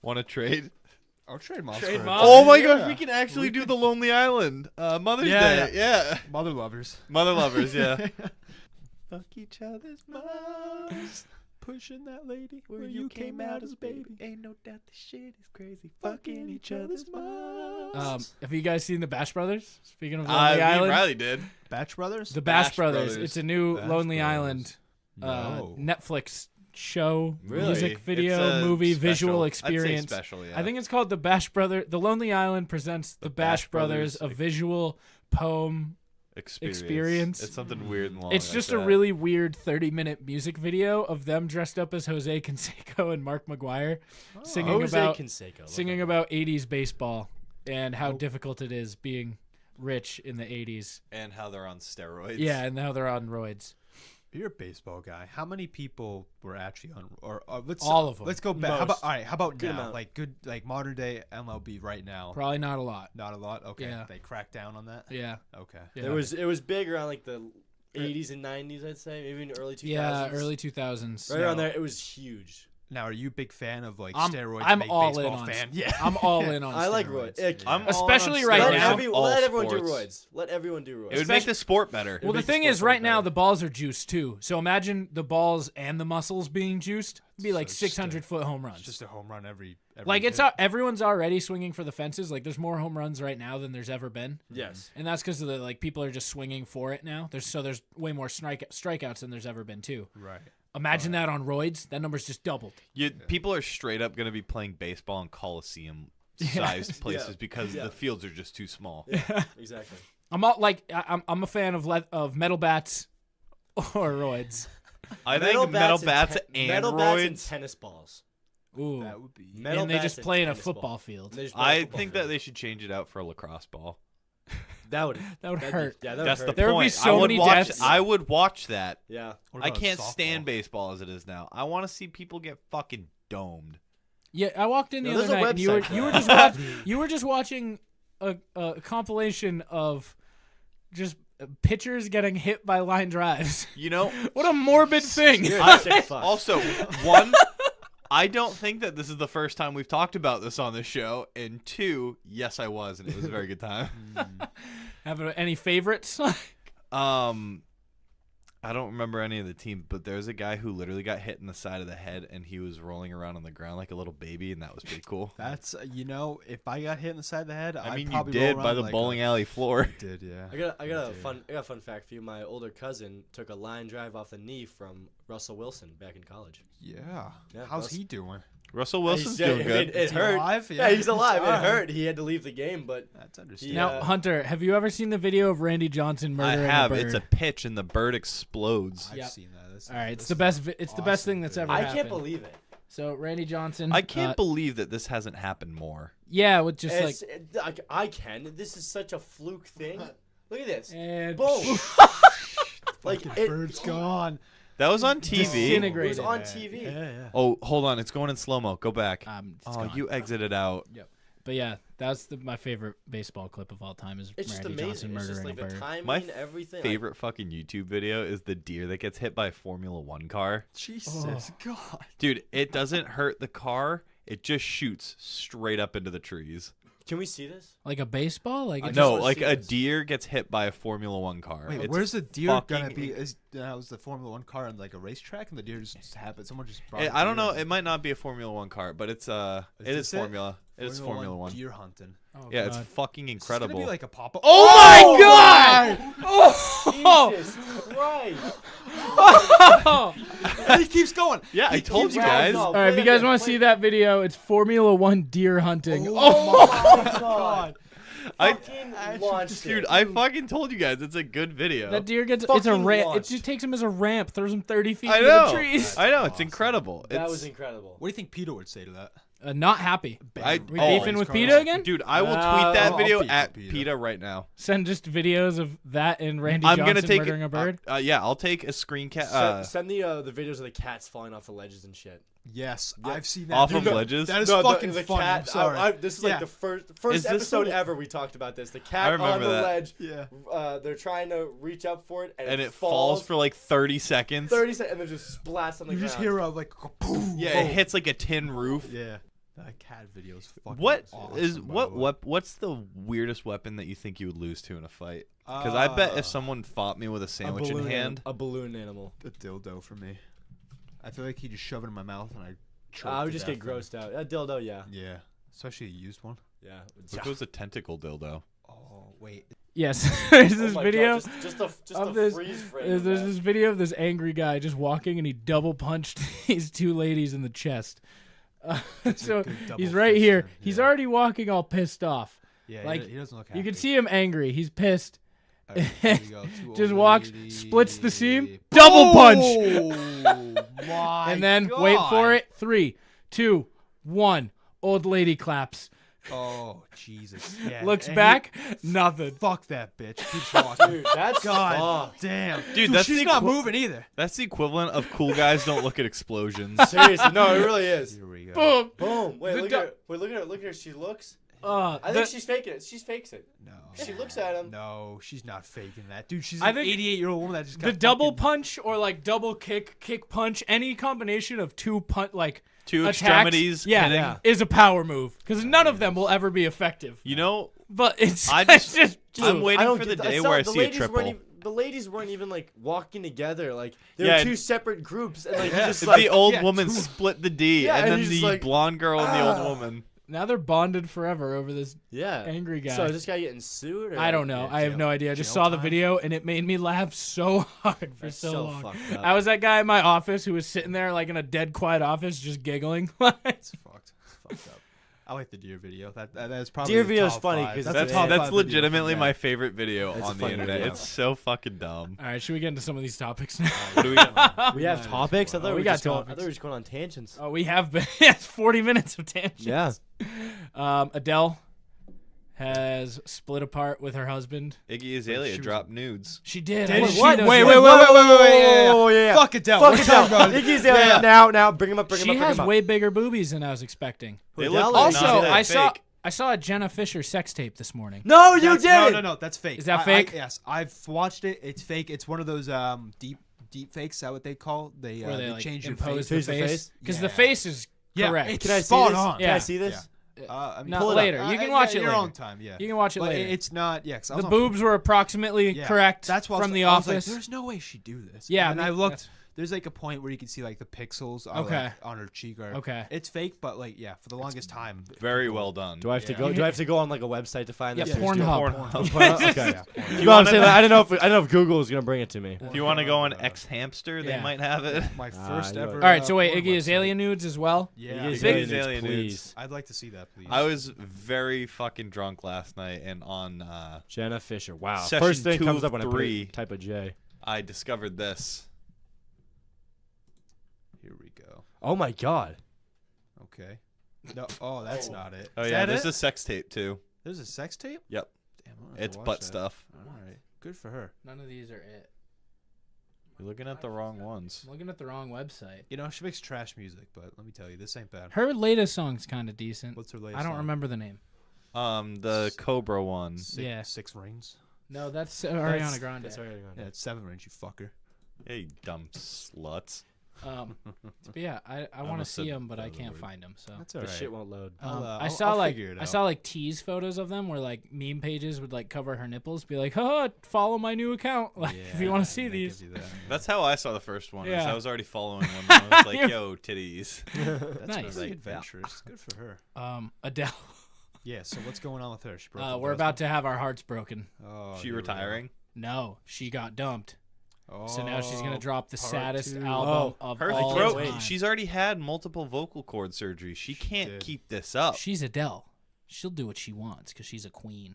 Want to trade? I'll trade moms. Trade for- moms. Oh my Yeah. gosh, we can actually do the Lonely Island. Mother's Yeah, Day. Yeah. Mother lovers. Mother lovers, yeah. Fuck each other's moms. Pushing that lady Where you came out as a baby. Ain't no doubt this shit is crazy. Fucking each other's moms. Have you guys seen the Bash Brothers? Speaking of Lonely Me Island, and Riley did. Batch Brothers? the Bash, Bash Brothers. Brothers. It's a new Bash Lonely Brothers. Island No. Netflix show, Really? music It's video, a movie, special. visual I'd say experience. special, yeah. I think it's called The Bash Brother. The Lonely Island presents The Bash Bash Brothers, Brothers. a visual poem. experience. It's something weird and long. It's like just a that. really weird 30-minute music video of them dressed up as Jose Canseco and Mark McGuire singing Jose about Canseco. singing about 80s baseball and how difficult it is being rich in the 80s. and how they're on steroids. Yeah, and now they're on roids. You're a baseball guy. How many people were actually on, or let's All of 'em. Let's go back. How about Most. all right? How about Good now? amount. Like good, like modern day MLB right now. Probably not a lot. Not a lot. Okay, Yeah. they cracked down on that. Yeah. Okay. Yeah. It was big around like the 80s and 90s, I'd say, maybe in early 2000s. Yeah, early 2000s. Right around there, it was huge. Now, are you a big fan of like I'm- steroids? I'm make all in baseball on fan. it. Yeah, I'm all in on I like steroids. roids. I'm Especially all on right steroids. now. Let everyone do sports. roids. Let everyone do roids. It would make the sport better. Well, the makes the thing sport is, so right now better. the balls are juiced too. So imagine the balls and the muscles being juiced. It'd be like So just 600-foot home runs. It's just a home run every Like it's hit. everyone's already swinging for the fences. Like there's more home runs right now than there's ever been. Yes. And that's because of the like people are just swinging for it now. There's way more strikeouts than there's ever been too. right. Imagine that on roids. That number's just doubled. People are straight up going to be playing baseball in Coliseum sized places because the fields are just too small. Yeah, exactly. I'm a fan of metal bats or roids. I think metal bats and metal bats and roids. tennis balls. Ooh. That would be. Metal And they bats just and play in a tennis football ball. field. They just play in a I football think field. that they should change it out for a lacrosse ball. that would that'd hurt. Yeah, that would That's hurt. the There would be point. so I would many watch. deaths. I would watch that. Yeah. What I about can't softball? stand baseball as it is now. I want to see people get fucking domed. Yeah, I walked in the No, other there's a night. And website you were just watching a compilation of just pitchers getting hit by line drives. You know. What a morbid thing. You're a sick fuck. Also, one, I don't think that this is the first time we've talked about this on this show. And two, yes, I was, and it was a very good time. Have any favorites? I don't remember any of the teams, but there's a guy who literally got hit in the side of the head, and he was rolling around on the ground like a little baby, and that was pretty cool. That's if I got hit in the side of the head, I mean, you probably did roll by around the like bowling alley floor. I did, yeah. I got a fun fact for you. My older cousin took a line drive off the knee from Russell Wilson back in college. Yeah. Yeah, How's Russ- he doing? Russell Wilson's He's- doing good. It Is he hurt. alive? Yeah, he's alive. It Alright. hurt. He had to leave the game, but That's Yeah. understandable. Now, Hunter, have you ever seen the video of Randy Johnson I murdering have. a bird? It's a pitch, and the bird explodes. I've Yep. seen that. All right, it's the best. It's the best thing that's ever I happened. can't believe it. So Randy Johnson. I can't believe that this hasn't happened more. Yeah, with just I can. This is such a fluke thing. Look at this. and Boom. Like The bird's gone. That was on It TV. Disintegrated. was on TV. Yeah. Oh, hold on. It's going in slow-mo. Go back. it's Oh, gone. you exited out. But yeah, that's my favorite baseball clip of all time is It's just Randy amazing. Johnson It's just murdering like a the bird. timing, My everything. Favorite fucking YouTube video is the deer that gets hit by a Formula One car. Jesus, God. Dude, it doesn't hurt the car. It just shoots straight up into the trees. Can we see this? Like a baseball? Like just No, wanna like see a this. deer gets hit by a Formula One car. Wait, It's where's the deer gonna fucking- be? Is the Formula One car on like a racetrack, and the deer just happen? Someone just brought. I a don't deer know. in. It might not be a Formula One car, but it's it is this it? Formula. It is Formula One. Deer hunting. oh, Yeah, God. it's fucking It's gonna incredible. be like a pop-up. Oh my God! Jesus Christ! And he keeps going. Yeah, I told keeps you rattling guys. off. All right, if you Play guys that, want to play see that video, it's Formula One deer hunting. Oh my God! I, Fucking launched dude, it. I fucking told you guys. It's a good video. That deer gets it's a Fucking ramp. It launched. just takes him as a ramp, throws him 30 feet I into know. the trees. I know. It's incredible. That It's, was incredible. What do you think Peter would say to that? Not happy. We oh, beefing with Carlos. PETA again? dude, I will tweet I'll that video beef at PETA. PETA right now. Send just videos of that and Randy I'm Johnson gonna take murdering a bird. yeah, I'll take a screen cap Send the videos of the cats falling off the ledges and shit. Yes, I've seen that. off Dude, of ledges. That is No, fucking the funny. I'm cat. sorry. This is Yeah. like the first Is this episode the- ever we talked about this. The I cat on remember the that. ledge. Yeah. They're trying to reach up for it, and it falls for like 30 seconds. 30 seconds, and then just splats on the You ground. just hear a like boom. Yeah, it hits like a tin roof. Yeah. That cat video is fucking What awesome, is by the way. what's the weirdest weapon that you think you would lose to in a fight? Because I bet if someone fought me with a sandwich in hand, A balloon animal. A dildo for me. I feel like he just shoved it in my mouth and I choked I would to just get death and- grossed out. A dildo, yeah. Yeah. Especially a used one. Yeah. what if it was a tentacle dildo? Oh, wait. Yes, there's Oh this my video. God, just the of this- freeze frame. There's of there's that. this video of this angry guy just walking and he double punched these two ladies in the chest. So good double he's right here. fister, He's yeah. already walking all pissed off. Yeah, Like, he doesn't look happy. You can see him angry. He's pissed. All right, here we go. Two Just old walks, ladies. splits the seam, double punch, Oh, my and then God. wait for it. 3, 2, 1. Old lady claps. Oh, Jesus. Yeah. Looks and back. Nothing. Fuck that bitch. Keeps walking. Dude, that's God fucked. damn. Dude, that's she's the not equi- moving either. That's the equivalent of cool guys don't look at explosions. Seriously, no, it really is. Here we go. Boom. Boom. Wait, The look du- at her. Wait, look at her. Look at her. She looks. Uh, I think she's faking it. She fakes it. No. She looks at him. No, she's not faking that. Dude, she's I an think 88-year-old woman that just got the double fucking- punch or like double kick punch, any combination of two like Two attacks, extremities yeah, hitting. is a power move because none of them will ever be effective. You know, But it's I it's just- just I'm waiting I don't for the get- day it's not- where I the see a ladies weren't triple. even- the ladies weren't even like walking together. Like they Yeah, were two separate groups, and like you Yeah. just the like old yeah, woman two- split the D, Yeah, and and then he's the just like, blonde girl and the old woman. now they're bonded forever over this yeah, angry guy. So is this guy getting sued? Or I don't know. Yeah, I have jail- no idea. I just jail saw the time? video and it made me laugh so hard for That's so so long. fucked up. I was that guy in my office who was sitting there like in a dead quiet office just giggling. It's fucked. It's fucked up. I like the deer video. That's probably Deer the video is top funny five. 'cause the that's- top That's five video legitimately from my that. favorite video It's a on the funny internet. video. It's so fucking dumb. All right, should we get into some of these topics now? What do we got? We have Nice. topics. I thought Oh, we we were got just going. I topics. thought we were just going on tangents. Oh, we have been. Yes, 40 minutes of tangents. Yeah. Adele has split apart with her husband. Iggy Azalea She was- dropped nudes. She did. Did I didn't she? see Wait, those wait, yet. wait, Oh, yeah. Fuck Adele. Fuck What it are you talking out. about? Iggy's Yeah. now. Bring him up. She has way bigger boobies than I was expecting. They Adele look is- Also, not that I saw fake. I saw a Jenna Fischer sex tape this morning. No, you That's- did. No, that's fake. Is that I- fake? yes, I've watched it. It's fake. It's one of those deep fakes. Is that what they call? They Where they like change your impose face. the Face to face face? because Yeah. the face is Yeah, correct. it's Can I see spot this? on. Can Yeah. I see this? I mean, Not pull it later. up. You can watch it your later. own time. Yeah. You can watch it But later. it's not. Yeah. 'Cause I The was on- boobs were approximately yeah, correct That's what from The I was like, Office. there's no way she'd do this. Yeah, And I I mean, looked. that's- There's like a point where you can see like the pixels on, Okay. like, on her cheek. Or, Okay. It's fake, but like yeah, for the longest time. Very well done. Do I have to Yeah. go? Do I have to go on like a website to find Yeah, this? Pornhub. Okay. You No, I'm wanna- saying I don't know if Google is gonna bring it to me. If you want to go on X Hamster, they Yeah. might have it. My first you're ever. right. All right, so wait, porn Iggy website. Azalea nudes as well. Yeah. Iggy Big Azalea Azalea nudes, nudes. please. I'd like to see that, please. I was very fucking drunk last night, and on Jenna Fischer. Wow. Session First thing 2 comes of up when I 3. type a J. I discovered this. Here we go. Oh my God. Okay. No. Oh, that's not it. Oh Is yeah, that there's it? a sex tape too. There's a sex tape. Yep, Damn, I'm gonna have to it's watch butt that. stuff. All right. Good for her. None of these are it. You're looking at the wrong ones. I'm looking at the wrong website. You know, she makes trash music, but let me tell you, this ain't bad. Her latest song's kind of decent. What's her latest? I don't song? remember the name. The Cobra one. Yeah. Six rings. No, that's Ariana Grande. That's Ariana Grande. Yeah, it's 7 rings, you fucker. Hey, you dumb sluts. But yeah, I want to almost see said them, but I other can't word. find them. So That's all The right. shit won't load. I I'll saw like figure it I out. saw like tease photos of them where like meme pages would like cover her nipples, be like, "Oh, follow my new account." Like if you want to see that these. gives you that. That's how I saw the first one. is Yeah. I was already following one. And I was like, yo, titties. That's Nice. really Like, adventurous. Good for her. Adele. Yeah. So what's going on with her? She broke up We're with about to have our hearts broken. husband? Oh, She here we go. retiring. No, she got dumped. So now she's gonna Oh, drop the part saddest 2. album of Her all throat. time. She's already had multiple vocal cord surgery. She can't did. keep this up. She's Adele. She'll do what she wants because she's a queen.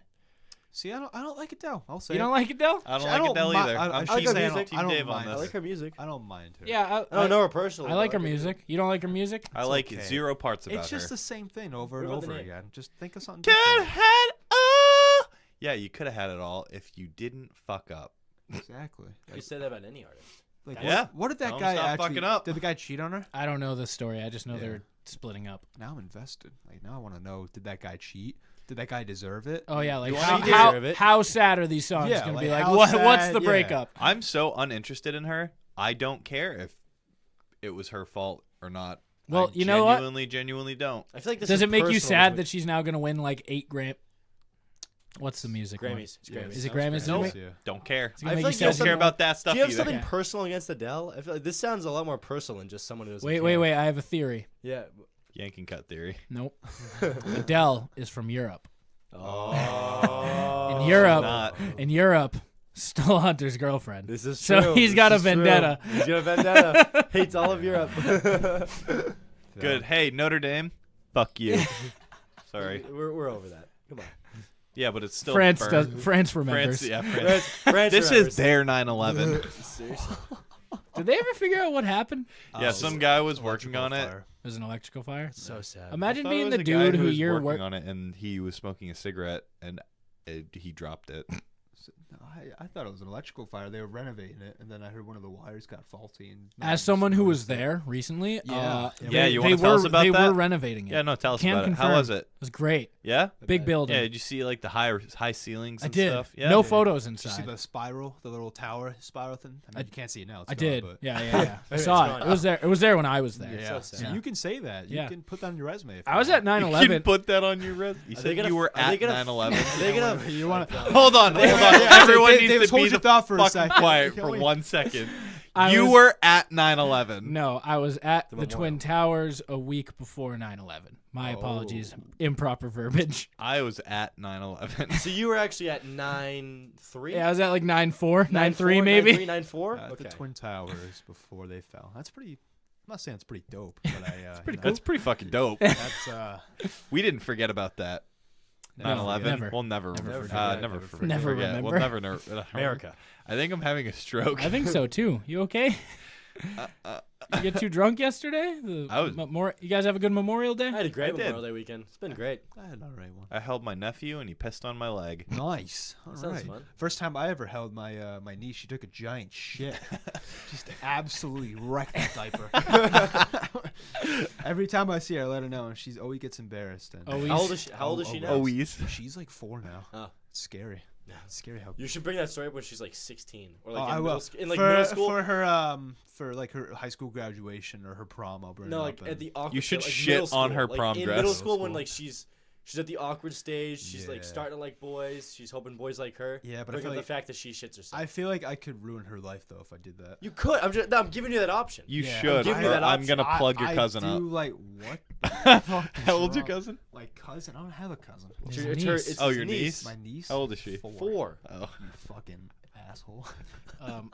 See, I don't like Adele. I'll say You it. don't like Adele? I don't I like don't Adele mi- either. I- I'm I Team like her Dave, music. Team I don't Dave on mind. I this. like her music. I don't mind her. Yeah, I don't know her personally. I but like her her music. You don't like her music? I like okay. zero parts about It's just her. the same thing over and What about the over name? again. Just think of something Could different. had all. Yeah, you could have had it all if you didn't fuck up. Exactly. You say that about any artist. Like, Yeah. what did Tell that him guy stop actually? fucking up. Did the guy cheat on her? I don't know the story. I just know Yeah. they're splitting up. Now I'm invested. Like now I want to know: did that guy cheat? Did that guy deserve it? Oh yeah, like You how, wanna how, deserve it. how sad are these songs Yeah, gonna like, be? Like how what's sad- the yeah. breakup? I'm so uninterested in her. I don't care if it was her fault or not. Well, I you know what? genuinely don't. I feel like this Does is it make you personal sad with that she's now gonna win like 8 What's the music? one? Grammys? It's Yeah, Grammys. Is it sounds Grammys? fair. Nope. Yeah. Don't care. It's gonna I make feel you like sad. you Don't care about that stuff Do you have either. something Okay. personal against Adele? I feel like this sounds a lot more personal than just someone who doesn't Wait, care. wait, wait! I have a theory. Yeah. Yanking cut theory. Nope. Adele is from Europe. Oh. In Europe, Not. in Europe, still Hunter's girlfriend. This is So true. he's This got a is true. vendetta. He's got a vendetta. Hates all of Europe. Good. Hey, Notre Dame. Fuck you. Sorry. We're over that. Come on. Yeah, but it's still France burned. does. France remembers. France, yeah, France. France This remembers. is their 9/11. Seriously. Did they ever figure out what happened? Yeah, some guy was working on it. It was an electrical fire. So sad. Imagine I thought it being was the a guy dude who was you're working working. on it, and he was smoking a cigarette, and he dropped it. I thought it was an electrical fire. They were renovating it, and then I heard one of the wires got faulty. And As someone who was there recently, Yeah. Yeah, you they wanna tell us about they that? were renovating it. Yeah, no, tell us Can about it. How confirm. was it? It was great. Yeah, Big building. yeah. Did you see like the high ceilings? I And did. Stuff? Yeah. No photos Did you see inside. the spiral, the little tower spiral thing? I mean, you can't see it now. It's I gone, did. But Yeah, yeah, yeah. I It's saw it. gone. It was there. It was there when I was there. yeah. so So sad. you can say that. You Yeah. can put that on your resume. If I you was want. at You 9/11. can put that on your resume. You Are they said gonna- you were are they at gonna- 9/11. Are they gonna? You want to? Hold on, hold on. Yeah, Everyone Dave, needs Davis, to be hold your the thought for a fucking second. quiet Can for we- 1 second. I You was- were at 9/11. No, I was at the memorial. Twin Towers a week before 9/11. My apologies. Improper verbiage. I was at 9/11. So you were actually at 9-3? Yeah, I was at like 9/4, 9/3 maybe. 9-4? At Okay. the Twin Towers before they fell. That's pretty not saying it's pretty dope, but it's pretty That's pretty fucking dope. That's We didn't forget about that. No, 9/11. never. We'll never Never forget. Never We'll remember. never America. I think I'm having a stroke. I think so too. You okay? You get too drunk yesterday? You guys have a good Memorial Day? I had a great did. Memorial Day weekend. It's been great. I had an alright one. I held my nephew and he pissed on my leg. Nice. All Sounds right. fun. First time I ever held my my niece, she took a giant shit. Just absolutely wrecked the diaper. Every time I see her, I let her know, and she always gets embarrassed. And How old is she now? Always. she's like 4 now. Oh. It's scary. Yeah. It's scary how. You should bring that story up when she's like 16 or like I in, will. middle school. For her for like her high school graduation or her prom. I'll bring No, her like up at the awkward. You should like shit middle on school. her Like, prom in dress. middle Middle school when school. like she's at the awkward stage. She's like Yeah. starting to like boys. She's hoping boys like her. Yeah, but I bring feel up like the fact that she shits herself. I feel like I could ruin her life though if I did that. You could. I'm giving you that option. You Yeah, should. give me or that I'm option. gonna plug your cousin I up. do like what? The fuck is How old's your wrong? cousin? Like cousin? I don't have a cousin. His It's her- niece. it's Oh, his your niece? My niece. How old is she? 4. Oh. You fucking asshole.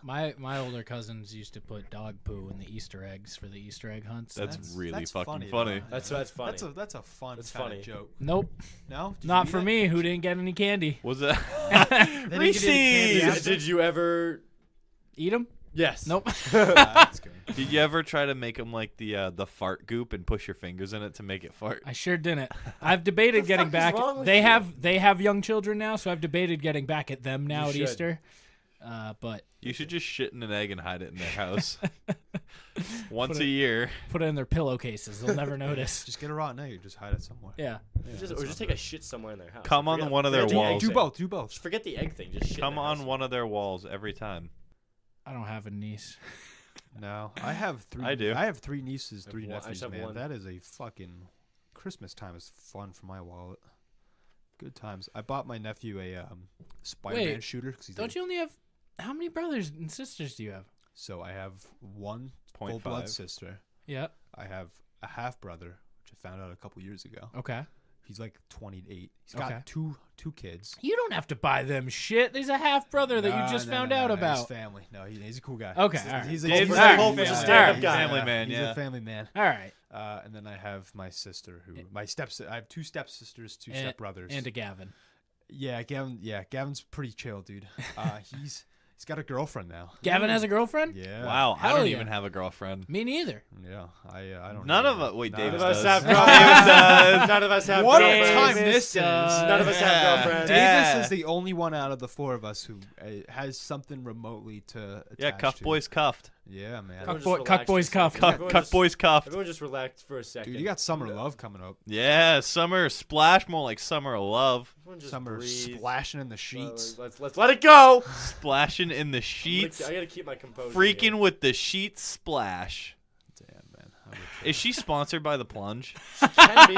My older cousins used to put dog poo in the Easter eggs for the Easter egg hunts. That's really that's fucking funny. funny. though. That's funny. That's a fun That's kind funny. of joke. Nope, No, Did you not eat for it? me. Who didn't get any candy? Was it? They didn't give you any candy Reese's! after? Did you ever? Eat them? Yes. Nope. That's good. Did you ever try to make them like the fart goop and push your fingers in it to make it fart? I sure didn't. I've debated getting fuck is back. wrong with They you? they have young children now, so I've debated getting back at them now You at should. Easter. But You should just shit in an egg and hide it in their house. Once Put a it- year. put it in their pillowcases. They'll never notice. Just get a rotten egg. Just hide it somewhere. Yeah. Just take a shit somewhere in their house. Come on Forget- one of their forget the egg walls. Do thing. both. Do both. Just forget the egg thing. Just shit. Come in their on house. one of their walls every time. I don't have a niece. No, I have 3. I do. I have 3 nieces, I have 3 one- I just nephews. have Man, one. that is a fucking Christmas time is fun for my wallet. Good times. I bought my nephew a Spider-Man Wait, shooter. 'Cause he's Don't you only have how many brothers and sisters do you have? So I have one 0.5. full blood sister. Yeah. I have a half brother, which I found out a couple years ago. Okay. He's like 28. He's got Okay. two kids. You don't have to buy them shit. There's a half brother that you just found out His about. family. No, he's a cool guy. Okay, He's, all right. he's a, Dave's he's like a Hope family is a man. stand-up He's guy. Family man, He's yeah. a family man. All right. And then I have my sister, I have 2 stepsisters, 2 And- stepbrothers. And a Gavin. Yeah, Gavin. Yeah, Gavin's pretty chill, dude. He's got a girlfriend now. Gavin has a girlfriend? Yeah. Wow, I Hell don't yeah. even have a girlfriend. Me neither. Yeah, I don't. None know. of us. Wait, None David of does. us have David girlfriends. does. None of us have What a girlfriends. time this is. None of us have Yeah. girlfriends. Yeah. Davis is the only one out of the 4 of us who has something remotely to Yeah, attach cuff to. boys cuffed. Yeah, man. Everyone Cuck just boy- relax cuck boys for a second. cuffed. Cuck, cuck boys cuffed. Everyone just relax for a second. Dude, you got Summer Love coming up. Yeah, summer splash, more like summer of love. Everyone just Summer breathe. splashing in the sheets. Let's let it go. Splashing in the sheets. I gotta keep my composure. Freaking with the sheets splash. Damn, man. I would Is she sponsored by the Plunge? She can be.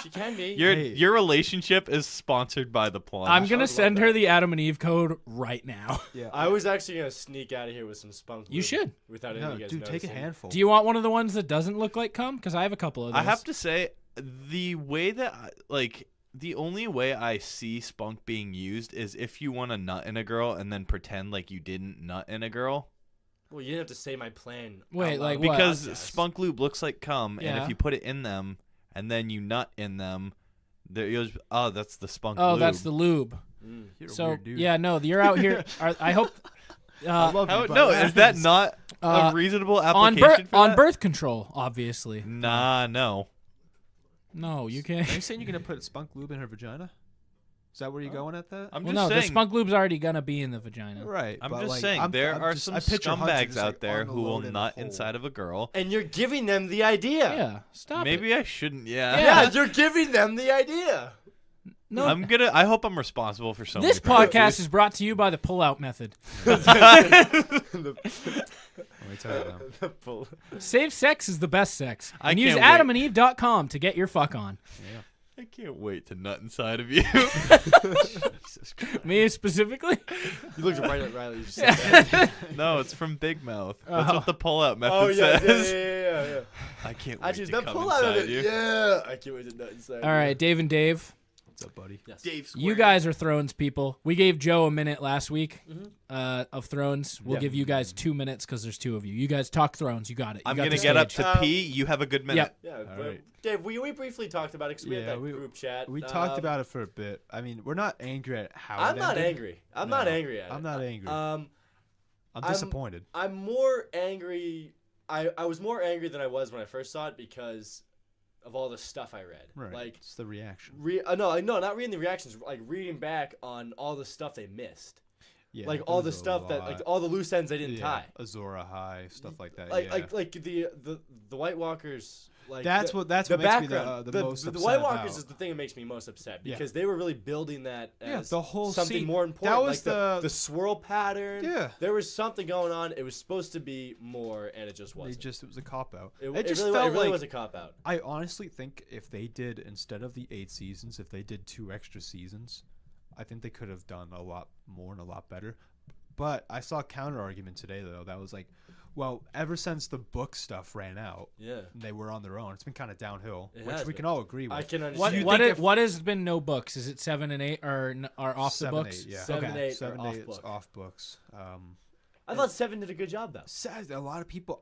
She can be. Your relationship is sponsored by the Plunge. I'm I going to would send love her that. the Adam and Eve code right now. Yeah. I was actually gonna sneak out of here with some spunk. You lube should. Without any No, of you guys dude, take a noticing. handful. Do you want one of the ones that doesn't look like cum? Because I have a couple of those. I have to say, the way that the only way I see spunk being used is if you want to nut in a girl and then pretend like you didn't nut in a girl. Well, you didn't have to say my plan. Wait, out loud. like what? Because Podcast. spunk lube looks like cum, and Yeah. if you put it in them and then you nut in them, oh, that's the spunk Oh, lube. that's the lube. Mm. You're a So, weird dude. yeah, no, you're out here. I hope. I love How, you, but no, is that not Uh, a reasonable on application for on that? birth control, obviously. Nah, no. No, you Are can't. you saying you're gonna put spunk lube in her vagina? Is that where you're going at that? I'm Well, just no, the saying. spunk lube's already gonna be in the vagina. Right. I'm but, just like, saying there are just- some I picture Hunter scumbags just, out like, there on the who will load in a nut hole. inside of a girl. And you're giving them the idea. Yeah, stop Maybe it. I shouldn't. Yeah. Yeah, you're giving them the idea. No, I hope I'm responsible for so this many podcast is brought to you by the pull-out method. Let me tell you now. Safe sex is the best sex. I And use can't wait. adamandeve.com to get your fuck on. I can't wait to nut inside of you. Me specifically? You looked right at Riley. You just said that. No, it's from Big Mouth. That's what the pull-out method Oh yeah, says. yeah. I can't wait Actually, to that come pull out of inside it. you. Yeah, I can't wait to nut inside. All right, Dave and Dave. What's up, buddy? Yes. Dave Square. You guys are Thrones people. We gave Joe a minute last week of Thrones. We'll give you guys 2 minutes because there's two of you. You guys talk Thrones. You got it. You I'm got going to the get up stage. to pee. You have a good minute. Yep. Yeah, All right. Dave, we briefly talked about it because we had that we- group chat. We talked about it for a bit. I mean, we're not angry at how I'm it not ended. angry. I'm not angry at it. I'm not angry. I'm disappointed. I'm more angry. I was more angry than I was when I first saw it because of all the stuff I read. Right. Like It's the reaction. no, not reading the reactions. Like reading back on all the stuff they missed. Yeah, Like there all was the a stuff that lot. like all the loose ends they didn't Yeah, tie. Azora High, stuff like that. Like yeah. like the White Walkers. Like That's the, what makes the me background. the most the upset White Walkers about. is the thing that makes me most upset Yeah. because they were really building that as the whole something scene. more important. That was like the swirl pattern. Yeah. There was something going on. It was supposed to be more, and it just wasn't. it was a cop out. It just really, felt it really like was a cop out. I honestly think if they did, instead of the 8 seasons, if they did 2 extra seasons, I think they could have done a lot more and a lot better. But I saw a counter argument today though that was like, well, ever since the book stuff ran out, Yeah. and they were on their own, it's been kind of downhill, It which has we been. can all agree with. I can What understand. what has been no books? Is it 7 and 8 are off the 7, books? 8, yeah. 7, Okay. 8 7, are 8 off is book. off books. I thought 7 did a good job though. Says a lot of people.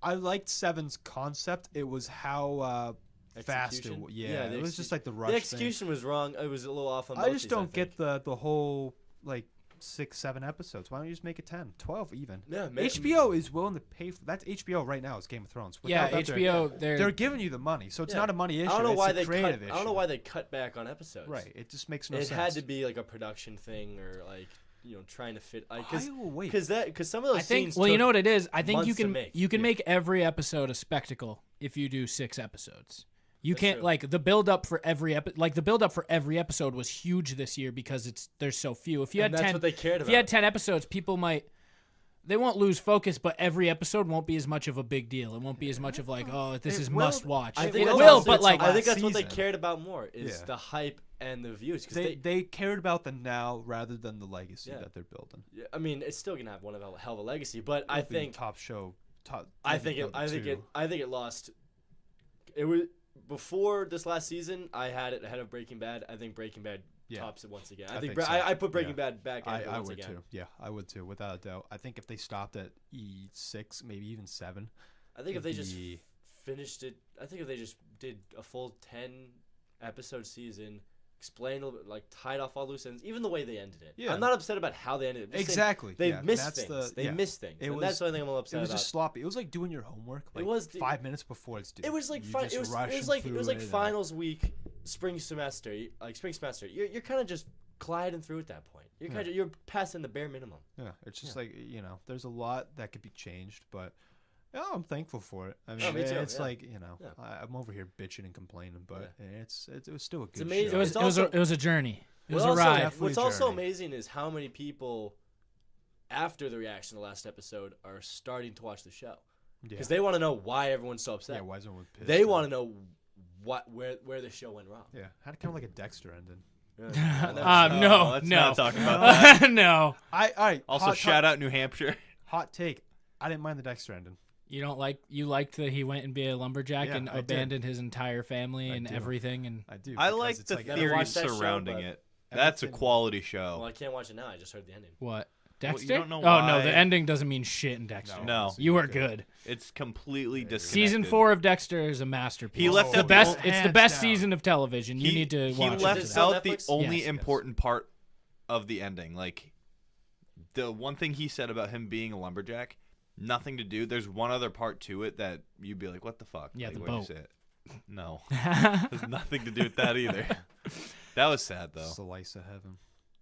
I liked 7's concept. It was how fast it Execution? was. Yeah, Yeah, the it was just like the rush The thing. execution was wrong. It was a little off on I both just these, don't think. get the whole like 6, 7 episodes. Why don't you just make it 10, 12 even? Yeah, HBO is willing to pay for that's HBO right now. Is Game of Thrones. Yeah, Without that, HBO. They're giving you the money, so it's Yeah. not a money issue. I don't know it's why a they cut. creative issue. I don't know why they cut back on episodes. Right, it just makes no It sense. had to be like a production thing or like trying to fit. Because wait. some of those I think. scenes. Well, you took know what it is. I think you months to can make. you can make every episode a spectacle if you do 6 episodes. You That's can't true. like the build up for every every episode was huge this year because there's so few. If you And had that's 10, what they cared if you had about. 10 episodes, people they won't lose focus, but every episode won't be as much of a big deal. It won't be as much of like, oh, this It is will- must watch. I It think that's will, also- but like I think that's what they season. cared about more is Yeah. the hype and the views. Because they cared about the now rather than the legacy Yeah. that they're building. I mean, it's still gonna have one of a hell of a legacy, but I It'll be think top show. Top. I think it lost. It was before this last season. I had it ahead of Breaking Bad. I think Breaking Bad Yeah. tops it once again. I I think think so. I put Breaking Yeah. Bad back in I once would again. too. Yeah, I would too, without a doubt. I think if they stopped at E6, maybe even 7. I think if they just be- finished it, I think if they just did a full 10 episode season, explained a little bit, like tied off all loose ends, even the way they ended it. Yeah. I'm not upset about how they ended it. I'm just saying Exactly. They yeah, missed that's things. the- They yeah. missed things. It And was- that's the only thing I'm a little upset It was about. just sloppy. It was like doing your homework. Like was- 5 minutes before it's due. It was like You fun. just It was rushing like through it and- finals week, spring semester. Spring semester. You're kind of just gliding through at that point. You're kind of you're passing the bare minimum. Yeah, it's just like there's a lot that could be changed, but yeah, I'm thankful for it. I mean, Oh, me too, it's yeah. like Yeah. I'm over here bitching and complaining, but it was still a good amazing. show. it was a journey. It was What's a also- ride. Definitely What's also journey. amazing is how many people, after the reaction to the last episode, are starting to watch the show because they want to know why everyone's so upset. Yeah, why is everyone pissed? They want to know where the show went wrong. Yeah, had kind of like a Dexter ending. No, let's no, not talk about that. no. All right. Also, shout out New Hampshire. Hot take. I didn't mind the Dexter ending. You liked that he went and be a lumberjack Yeah, and I did. abandoned his entire family and do. everything and I do. I because like it's the like Never theories watched that show, surrounding but it. That's a everything- quality Well, show. I can't watch it now. I just heard the ending. what? Well, you Dexter? don't know Oh no, why. the ending doesn't mean shit in Dexter. No. You are good. It's completely disconnected. Season 4 of Dexter is a masterpiece. He left the out best. the It's the hands best down. season of television. You need to He watch left it. Is it still out the Netflix? only Yes. important part of the ending. Like, the one thing he said about him being a lumberjack, nothing to do. There's one other part to it that you'd be like, what the fuck? Yeah, like, the why'd you boat. say it? No. Has nothing to do with that either. That was sad, though. Slice of heaven.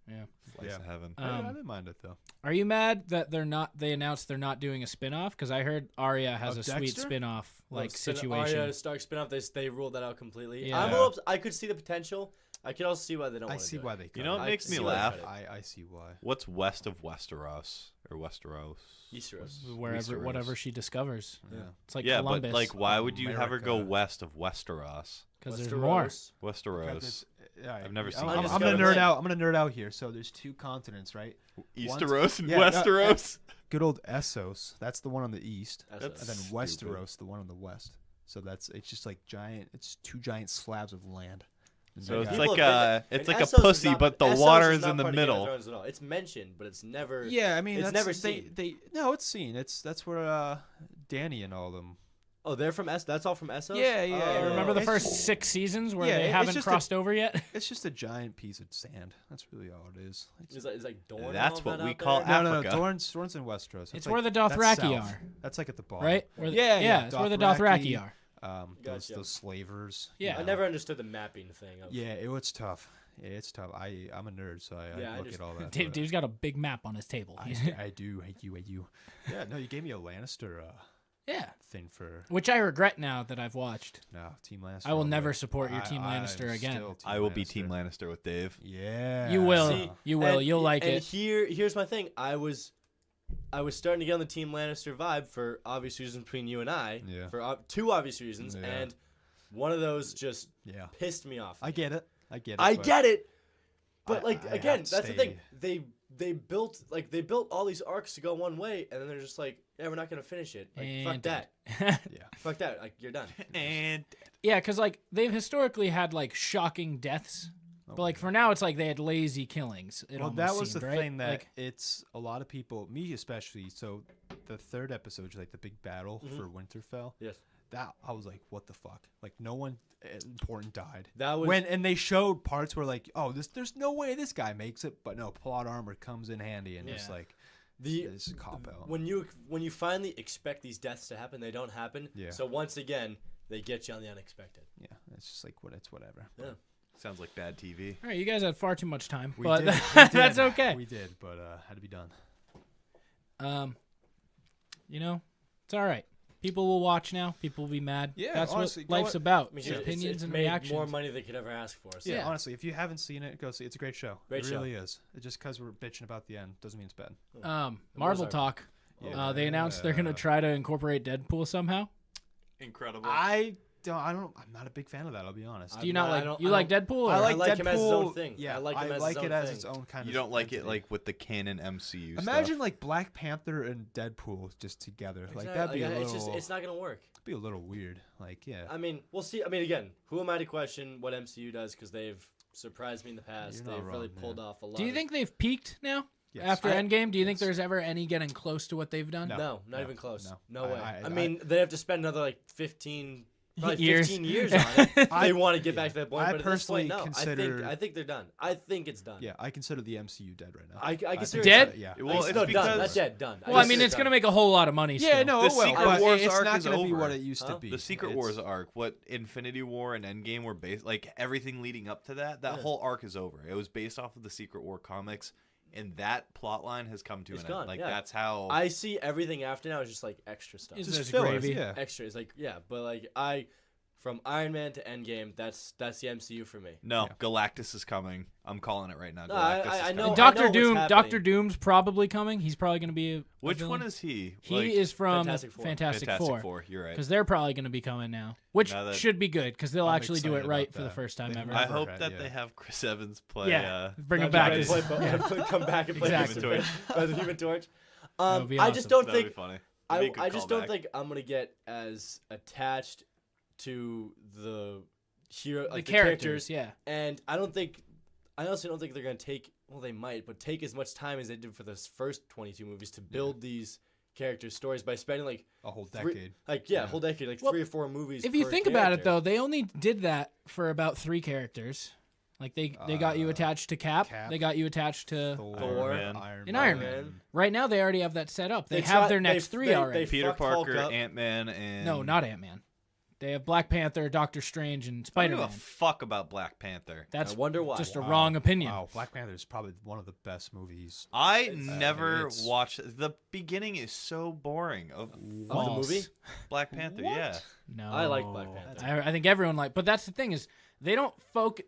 Yeah. Slice of heaven. I didn't mind it though. Are you mad that they announced they're not doing a spin-off? Because I heard Arya has Of a sweet Dexter? spin-off like Arya situation. Stark spinoff. They ruled that out completely. Yeah. I'm a little. I could see the potential. I can also see why they don't. I want to see do why it. they. You know what I makes me see why they laugh? cut it. I see why. What's west of Westeros? Or Westeros? Easteros. Wherever, Westeros. whatever she discovers. Yeah. It's like Yeah, Columbus. but like, why would you have her go America. west of Westeros? Because there's more. Westeros. Yeah, I've never seen I'm it. gonna nerd out. I'm gonna nerd out here. So there's 2 continents, right? Easteros and yeah, no, Westeros. Good old Essos. That's the one on the east, That's and then stupid. Westeros, the one on the west. So it's just like giant. It's 2 giant slabs of land. So it's People like have it's and like a Essos is pussy, not- but the Essos water is is not in the part of Game of middle. Thrones at all. It's mentioned, but it's never. Yeah, I mean, it's that's, never they, seen. No, it's seen. That's where Danny and all them. Oh, they're from S. That's all from Essos. Yeah, yeah. Oh. Remember the It's first just- 6 seasons where Yeah, they it's haven't just crossed over yet? It's just a giant piece of sand. That's really all it is. It's like Dorne. and That's all what that we out call there? No, Africa. Dorne's in Westeros. That's It's like- where the that's Dothraki south. are, That's like at the bottom. right? Where the, Yeah, it's where the Dothraki are. Those Gotcha. slavers. Yeah. I never understood the mapping thing. Of, Yeah, it was tough. Yeah, it's tough. I'm a nerd, so I Yeah, I look just- at all that. Dave, but, Dave's got a big map on his table. I do. Hate you. Yeah, no, you gave me a Lannister Yeah, thing for which I regret now that I've watched. no Team Lannister. I will all the never way. support your Team Lannister I'm again. still Team I will be Team Lannister with Dave. Yeah, You will. See, You will. and- You'll like and it. here's my thing. I was starting to get on the Team Lannister vibe for obvious reasons between you and I. Yeah. For 2 obvious reasons, Yeah. and one of those just Yeah, pissed me off. I get it. I get it. I but get it, but I- like I have again, to that's the stay- thing. They built all these arcs to go one way, and then they're just like, yeah, we're not gonna finish it. Like, fuck And that. Yeah, Fuck that. Like, you're done. And Yeah, because like they've historically had like shocking deaths, but like for now it's like they had lazy killings. It well, almost that was seemed, the right? thing that like, it's a lot of people, me especially. So the 3rd episode, like the big battle for Winterfell. Yes. That I was like, what the fuck? Like no one important died. That was And they showed parts where like, oh, there's no way this guy makes it, but no, plot armor comes in handy, and it's Yeah. like the it's a cop out. when you finally expect these deaths to happen, they don't happen. Yeah. So once again, they get you on the unexpected. Yeah, it's just like it's whatever. Yeah. sounds like bad TV. all right, you guys had far too much time, We but did, that's okay. We did, but had to be done. You know, it's all right. People will watch now. People will be mad. Yeah, that's honestly, what go life's at- about. I mean, Opinions it's and made reactions. more money than they could ever ask for. So. Yeah. Honestly, if you haven't seen it, go see it. It's a great show. Great it show. really is. Just because we're bitching about the end doesn't mean it's bad. Marvel are- talk. Yeah. They announced they're gonna try to incorporate Deadpool somehow. Incredible. I'm not a big fan of that. I'll be honest. Do you I'm not not- I like? don't- You I like don't- Deadpool? Or? I like like Deadpool. him as his own thing. Yeah, I like him as his own as thing. its own kind of. You don't like it entity. like with the canon MCU Imagine stuff. like Black Panther and Deadpool just together. Like Exactly. that'd be a It's little. it's not gonna work. be a little weird. Like yeah. I mean, we'll see. I mean, again, who am I to question what MCU does? Because they've surprised me in the past. You're not They've really wrong, pulled man. off a lot. Do you of- think they've peaked now Yes. after I- Endgame? Do you think yes. there's ever any getting close to what they've done? No. No, not No, even close. no. No way. I- I mean, they have to spend another like 15 Years. years on it. I- They want to get back to that point, I but at this point, personally no. consider- I think they're done. I think it's done. Yeah, I consider the MCU dead right now. I consider Dead? It's Yeah. Well, I, it's no, because done. Not dead. Done. Well, I mean, consider it's it gonna done. make a whole lot of money. Yeah, still. no, The it will. Secret But Wars it's arc not is gonna be over. what it used to Huh? be. The Secret It's- Wars arc, what Infinity War and Endgame were based, like everything leading up to that, that Yeah. whole arc is over. It was based off of the Secret War comics, and that plot line has come to It's an gone, end. Like yeah. that's how. I see everything after now is just like extra stuff. Is Just There's fillers, gravy. Yeah. Extra is like but like from Iron Man to Endgame, that's the MCU for me. no, Galactus is coming. I'm calling it right now. No, Galactus I is know- coming. Doctor what's Doom. happening. Doctor Doom's probably coming. He's probably gonna be. A Which villain. one is he? He Like, is from Fantastic Four. Fantastic Fantastic Four. Four. You're right. Because they're probably going to be coming now, which Now that- should be good because they'll I'm actually do it excited right about for the that. first time They ever. I never hope had- that yeah. they have Chris Evans play. Yeah, bring him That'd back. be as- great. yeah. Come back and play Exactly. Human Torch. As a Human Torch. That would be I just awesome. don't That'd think be funny. I That'd be a good just don't callback. think I'm gonna get as attached to the hero, like the the characters, characters, yeah. and I honestly don't think they're gonna take. Well, they might, but take as much time as they did for the first 22 movies to build these characters' stories by spending like A whole three- decade. a whole decade, like Well, 3 or 4 movies. If you per think about it, character. though, they only did that for about 3 characters. Like they got you attached to Cap. Cap. They got you attached to. Thor, Man. And Iron Man. Right now, they already have that set up. They, They have try- their next they- 3 they- already. they Peter fucked Hulk Parker, up. Ant-Man, and No, not Ant Man. They have Black Panther, Doctor Strange, and I don't Spider give Man. a fuck about Black Panther. That's I wonder why. just a Wow. wrong opinion. Wow, Black Panther is probably one of the best movies. I It's- never it's- watched. The beginning is so boring of Of the False. movie. Black Panther. What? Yeah, No, I like Black Panther. I think everyone like, but that's the thing is they don't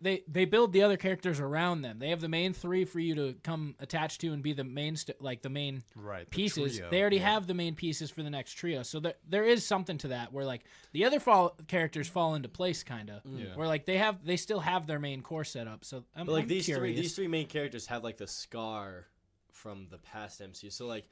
They build the other characters around them. They have the main 3 for you to come attached to and be the main the main Right. the pieces. trio, They already yeah. have the main pieces for the next trio, so there is something to that where like the other characters fall into place, kind of. Yeah. Where like they still have their main core set up. So I'm, But like I'm these curious. three main characters have like the scar from the past MCU. So like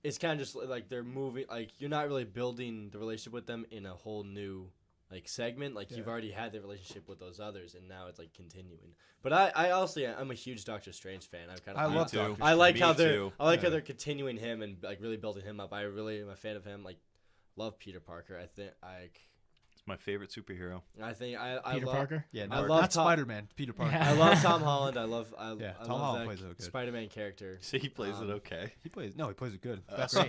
it's kind of just like they're moving. Like you're not really building the relationship with them in a whole new like segment, like you've already had the relationship with those others, and now it's like continuing. But I honestly, I'm a huge Doctor Strange fan. I love Doctor I like how too. how they're continuing him and like really building him up. I really am a fan of him. Like, love Peter Parker. It's my favorite superhero. I Peter love Parker. Yeah, I no, love not Tom- Spider-Man. Peter Parker. I love Tom Holland. I love Tom love Holland plays it good. Spider-Man character. See, he plays it okay. He plays it good.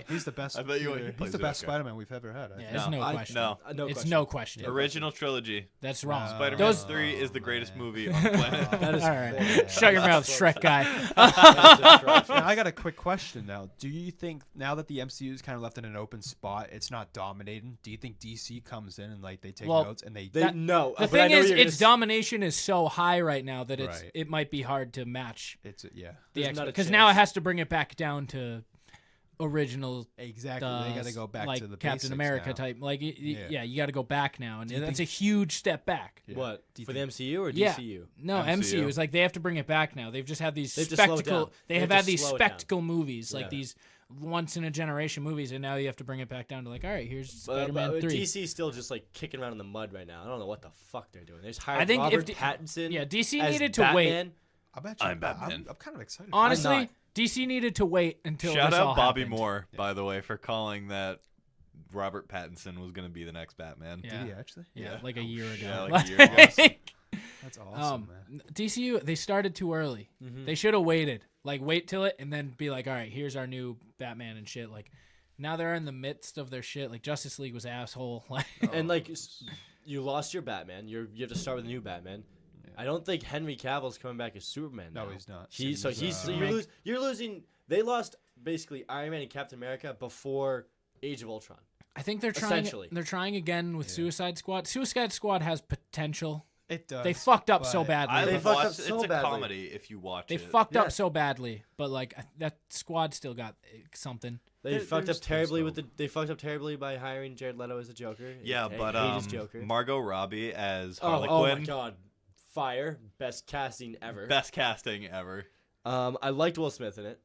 He's the best. I bet you he he's plays the it best okay. Spider-Man we've ever had. I Yeah, think. it's no I- question. No. No It's question. no question. Yeah. Original trilogy. That's wrong. Spider-Man Those- 3 is the greatest man. movie on the planet. That is All right. horrible. Shut your mouth, Shrek guy. Now, I got a quick question now. Do you think now that the MCU is kind of left in an open spot, it's not dominating? Do you think DC comes in and like they take notes and they No. The but I thing know is, you're its gonna domination is so high right now that Right. it might be hard to match it's yeah. the There's not a because now it chance. has to bring it back down to original. Exactly. They got to go back like to the Captain basics America now. type. Like, Yeah. you got to go back now, and Do you that's think- a huge step back. Yeah. What Do you for the think- MCU or Yeah. DCU? No, MCU MCU. is like they have to bring it back now. They've just had these They have to slow it spectacle. down. They They have have had to these slow it down. spectacle movies, like Yeah. these once in a generation movies, and now you have to bring it back down to like, all right, here's But Spider-Man 3. DC's still just like kicking around in the mud right now. I don't know what the fuck they're doing. They just hired I think Robert if D- Pattinson. Yeah, DC as needed to wait. Batman. I'm Batman. I'm kind of excited. Honestly, not. DC needed to wait until Shout this all out Bobby happened. Moore, by the way, for calling that Robert Pattinson was going to be the next Batman. Yeah. Did he actually? Yeah, like a year ago. Yeah, like a year ago. That's awesome, man. DCU, they started too early. They should have waited. Like, wait till it and then be like, all right, here's our new Batman and shit. Like, now they're in the midst of their shit. Like, Justice League was asshole. Like, And like you lost your Batman. You have to start with a new Batman. I don't think Henry Cavill's coming back as Superman. No, now. he's not. You're losing. They lost basically Iron Man and Captain America before Age of Ultron. I think they're trying. Essentially. They're trying again with Suicide Squad. Suicide Squad has potential. It does. They fucked up so but badly. I They would fucked watch, up so it's a badly. comedy if you watch They it. fucked Yeah. up so badly, but like that squad still got something. They fucked up there's terribly no with the. They fucked up terribly by hiring Jared Leto as a Joker. Yeah, I but hate his Joker. Margot Robbie as oh Harlequin, my god, fire! Best casting ever. best casting ever. I liked Will Smith in it.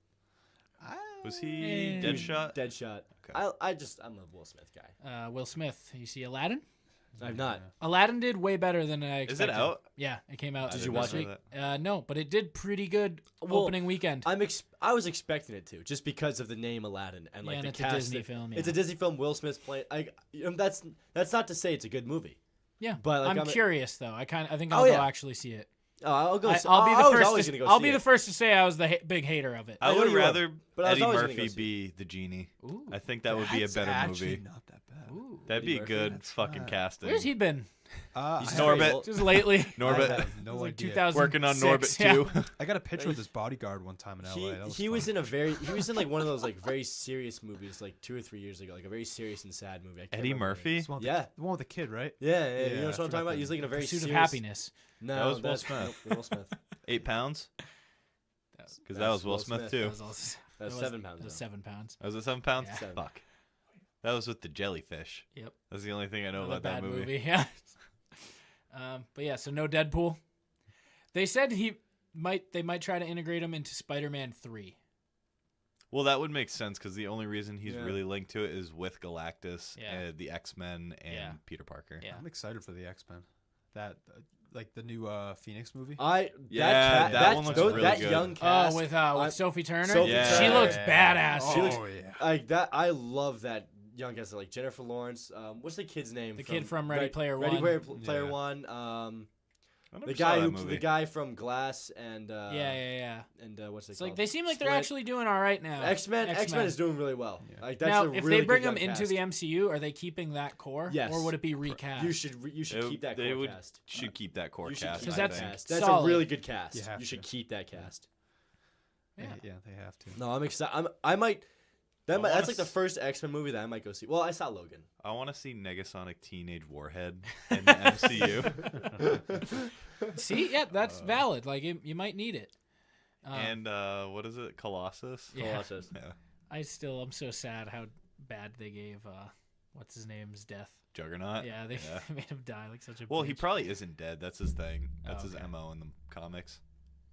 Was he Eh. Deadshot? Deadshot. Okay. I'm a Will Smith guy. Will Smith. You see Aladdin? I've not. Aladdin did way better than I Is expected. it out? Yeah, it came out. Did this you watch week. it? No, but it did pretty good Well, opening weekend. I was expecting it to, just because of the name Aladdin and like and the it's cast. a Disney film. It's yeah. a Disney film. Will Smith's playing. That's not to say it's a good movie. Yeah, but, like, I'm I'm- curious though. I think Oh, I'll go yeah. actually see it. Oh, I'll go. I'll be I the was first. always To, gonna go I'll see be it. the first to say I was the big hater of it. I know would you will, rather but I was Eddie always gonna Murphy go see be the genie. Ooh. I think that would be a That's better actually movie. not that bad. Ooh. That'd be Eddie Murphy? good That's fucking not- casting. Where's he been? He's Norbit. very old. Just lately. Norbit. I have no Like idea. 2006. Working on Norbit yeah. too. I got a picture with his bodyguard one time in LA. That He was fun. he was in like one of those like very serious movies like 2 or 3 years ago, like a very serious and sad movie. I can't Eddie remember the name. Murphy? It's the one with Yeah. the one with the kid, right? Yeah, you Yeah, know I what I'm forgot talking about. the He's like in a very Pursuit serious. of Happiness. No, That was Will that's- Smith. nope, Will Smith. 8 pounds? That's Because that was Will Will Smith, Smith. too. That was also- That's that was- 7 pounds. That was though. 7 pounds. Was it 7 pounds? Yeah. Seven. Fuck. That was with the jellyfish. Yep. That's the only thing I know Another about that bad movie. Yeah. But yeah, so no Deadpool. They said they might try to integrate him into Spider-Man 3. Well, that would make sense because the only reason he's Yeah. really linked to it is with Galactus, Yeah. the X-Men, and Yeah. Peter Parker. Yeah. I'm excited for the X-Men. That like the new Phoenix movie. Yeah, that one looks really that good. young cast. with Sophie Turner. Sophie Yeah. She looks Yeah. badass. She looks- yeah. like that. I love that young cast, like Jennifer Lawrence. What's the kid's name? The kid from Ready Player Ready One. Player Yeah. One. I never The saw guy that who movie. the guy from Glass and Yeah. and what's it It's called? like they seem like they're Split. actually doing all right now. X-Men is doing really well. Yeah. Like that's Now, a if really they bring good them young into cast. the MCU, are they keeping that core? Yes. Or would it be recast? You should keep that They core would- cast. should keep that core You should cast. keep Because I that that's think. cast. That's solid. a really good cast. You have should to. keep that cast. Yeah. Yeah, they have to. No, I'm excited. I might. That's wanna like the first X-Men movie that I might go see. Well, I saw Logan. I want to see Negasonic Teenage Warhead in the MCU. See, yeah, that's valid. Like you might need it. And what is it? Colossus? Yeah. Colossus. Yeah. I'm so sad how bad they gave what's his name's death. Juggernaut? Yeah, they made him die like such a Well, he bitch. probably isn't dead. That's his thing. That's Oh, his okay. MO in the comics.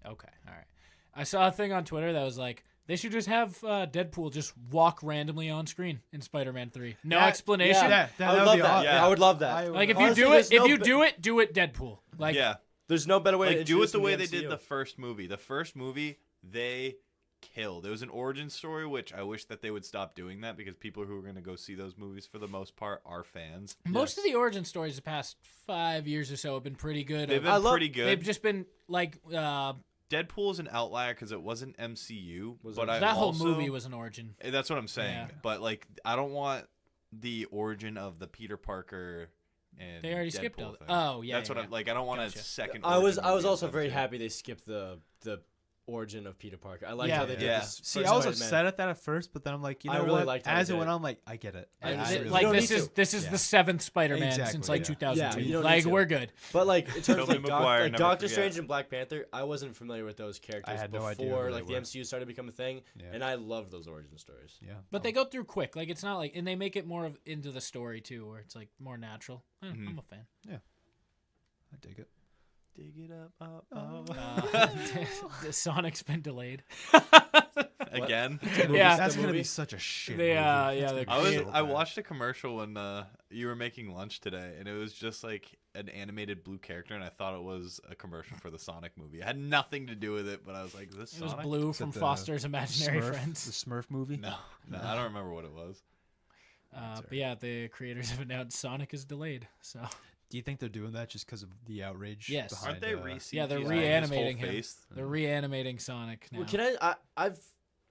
Okay, all right. I saw a thing on Twitter that was like They should just have Deadpool just walk randomly on screen in Spider-Man 3. No That- explanation. Yeah, that I would would love be that. awesome. Yeah. I would love that. Like if Honestly, you do there's it, no if you be- do it Deadpool. Like yeah. There's no better way to Like do it introduce the way they MCU. did the first movie. The first movie they killed. It was an origin story, which I wish that they would stop doing that because people who are going to go see those movies for the most part are fans. most of the origin stories the past 5 years or so have been pretty good. They've I been love- pretty good. They've just been like Deadpool is an outlier because it wasn't MCU, but I that whole also, movie was an origin. That's what I'm saying. Yeah. But like, I don't want the origin of the Peter Parker and They already Deadpool skipped all. thing. Oh yeah, That's yeah, what I'm like. I don't want Gotcha. a second. I was origin movie of also them very too. happy they skipped the origin of Peter Parker. I liked Yeah. how they did Yeah. this. See, first I was Spider-Man. upset at that at first, but then I'm like, you I know really what? liked how As they it did went it. on, I'm like, I get it. I And really th- do. like You don't this need is to. this is the seventh Spider-Man since Exactly, like yeah. 2002. Yeah, you don't like need to. we're good. But like in terms of Tobey like, Maguire, never Doctor forget. Strange and Black Panther, I wasn't familiar with those characters I had no before idea who like they the were. MCU started to become a thing, Yeah. and I loved those origin stories. Yeah. But they go through quick. Like it's not like, and they make it more of into the story too, where it's like more natural. I'm a fan. I dig it. Dig it up. Oh. The Sonic's been delayed. Again. Yeah. That's gonna movie? be such a shit. They, movie. yeah, It's they're gonna be so I bad. watched a commercial when you were making lunch today, and it was just like an animated blue character, and I thought it was a commercial for the Sonic movie. It had nothing to do with it, but I was like, "This It was Sonic?" Blue Is from it the Foster's Imaginary The Friends. Smurf movie. No, I don't remember what it was. But yeah, the creators have announced Sonic is delayed. So Do you think they're doing that just because of the outrage? Yes. Aren't behind, they re-CGIing yeah, they're his reanimating whole him. face? They're reanimating Sonic now. Well,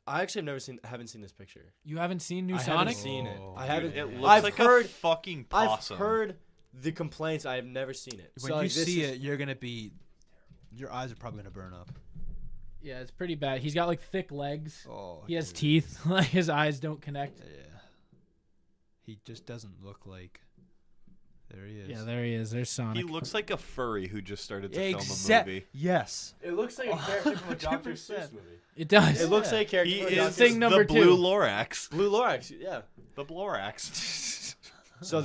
I actually haven't seen this picture. You haven't seen new I Sonic? haven't seen it. Oh. I haven't. It looks I've like heard. a fucking I've possum. heard the complaints. I have never seen it. When so, you like, this see is- it, you're gonna be. Your eyes are probably gonna burn up. Yeah, it's pretty bad. He's got like thick legs. Oh. He has dude. teeth. Like his eyes don't connect. Yeah. He just doesn't look like. There he is. Yeah, there he is. There's Sonic. He looks like a furry who just started to film a Exact. movie. Yes. It looks like a character from a Dr. 100%. Seuss movie. It does. It looks like a character He from a is Dr. Thing Seuss. number the blue two. Lorax. Blue Lorax. Yeah. The Blorax. So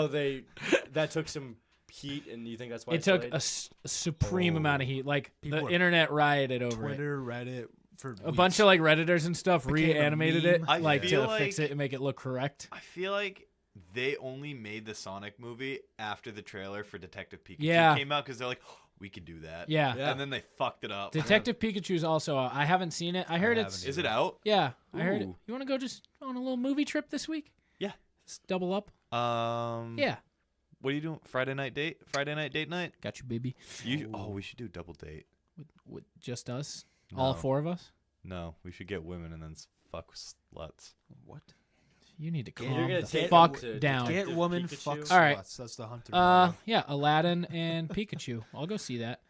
they that took some heat, and you think that's why It it's took delayed? a supreme Oh. amount of heat. Like People the are- internet rioted over it. Twitter, Reddit, for A bunch of like Redditors and stuff Became a reanimated it, meme. I like feel to fix like- it and make it look correct. I feel like they only made the Sonic movie after the trailer for Detective Pikachu Yeah. came out because they're like, oh, we could do that. Yeah. Yeah. And then they fucked it up. Detective Pikachu's also out. I haven't seen it. I heard haven't it's either. Is it out? yeah. I heard it. Ooh. You want to go just on a little movie trip this week? Yeah. Just double up. Yeah. What are you doing? Friday night date night? Got you, baby. We should do double date. With just us, all No. four of us. No, we should get women and then fuck sluts. What? You need to calm You're gonna the take fuck them to down. Get Detective woman, Pikachu? fuck All right. sluts. That's the hunter. Yeah, Aladdin and Pikachu. I'll go see that.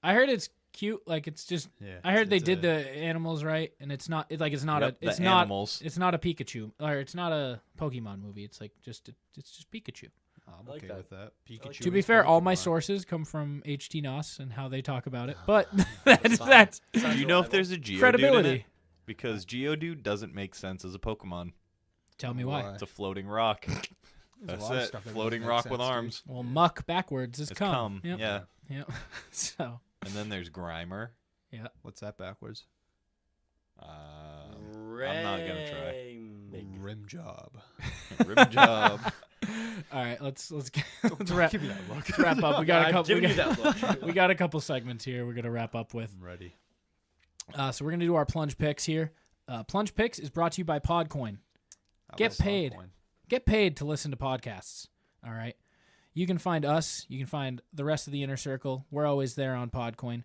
I heard it's cute. Like it's just. Yeah, I heard they it's did a- the animals right, and it's not. It's like it's not Yep, a. It's the not. animals. It's not a Pikachu, or it's not a Pokemon movie. It's like just. It's just Pikachu. I'm I like okay that. with that. Pikachu. To be is fair, all my Pokemon. sources come from HT Nos and how they talk about it. But that's Do you know if there's a Geodude in it? credibility. Because Geodude doesn't make sense as a Pokemon. Tell me why. It's a floating rock. There's a That's lot of it. stuff that Floating doesn't rock make with sense, dude. arms. Well, muck backwards is It's cum. cum. Yep. Yeah. Yep. So. And then there's Grimer. Yeah. What's that backwards? I'm not gonna try. Rim job. Rim job. All right. Let's wrap. Give me that look. Let's wrap up. We got a I'm couple. giving you that look. We got a couple segments here. We're gonna wrap up with. I'm ready. So we're gonna do our plunge picks here. Plunge picks is brought to you by Podcoin. Get paid. Get paid to listen to podcasts. All right. You can find us. You can find the rest of the inner circle. We're always there on Podcoin.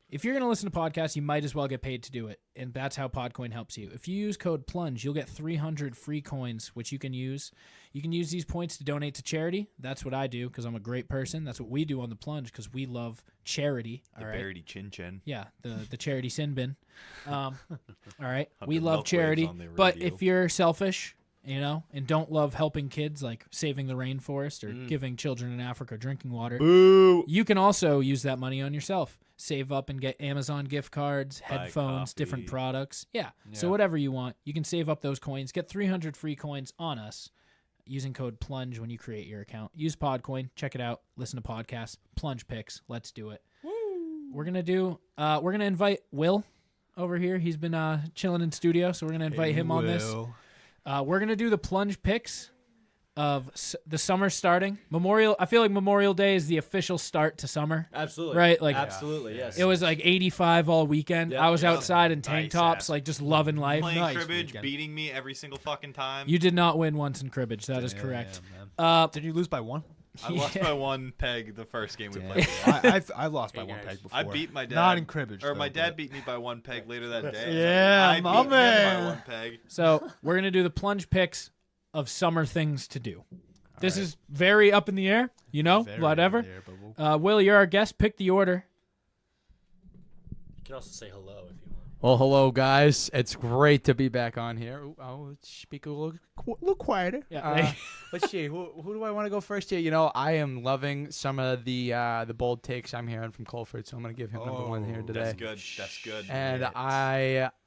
If you're going to listen to podcasts, you might as well get paid to do it. And that's how Podcoin helps you. If you use code PLUNGE, you'll get 300 free coins, which you can use. You can use these points to donate to charity. That's what I do because I'm a great person. That's what we do on the Plunge because we love charity. The All right. Barity Chin Chin. Yeah, the charity sin bin. All right, we Hunter love Milkwaves charity, on the but radio. if you're selfish, and don't love helping kids, like saving the rainforest or giving children in Africa drinking water, you can also use that money on yourself. Save up and get Amazon gift cards, Buy headphones, different coffee. products. Yeah, so Yeah. whatever you want, you can save up those coins. Get 300 free coins on us using code PLUNGE when you create your account. Use Podcoin, check it out, listen to podcasts, Plunge Picks. Let's do it. We're gonna invite Will over here. He's been chilling in studio, so we're gonna invite him on this. We're gonna do the plunge picks of the summer starting. I feel like Memorial Day is the official start to summer. Absolutely. Right? Like absolutely, yes. It was like 85 all weekend. Yep. I was outside in tank Nice tops, ass. like just loving life. Playing cribbage, beating me every single fucking time. You did not win once in cribbage. That is correct. Did you lose by one? I lost by 1 peg the first game we played. I lost by 1 peg before. I beat my dad. Not in cribbage. Or though, my dad but- beat me by 1 peg later that day. Yeah, I beat my him man. by 1 peg. So we're gonna do the plunge picks of summer things to do. This is very up in the air, Very whatever. there, but we'll- Will, you're our guest. Pick the order. You can also say hello if you want. Well, hello, guys. It's great to be back on here. I'll speak a little quieter. Yeah. Let's see. Who do I want to go first here? I am loving some of the bold takes I'm hearing from Colford, so I'm going to give him number 1 here today. That's good. That's good. And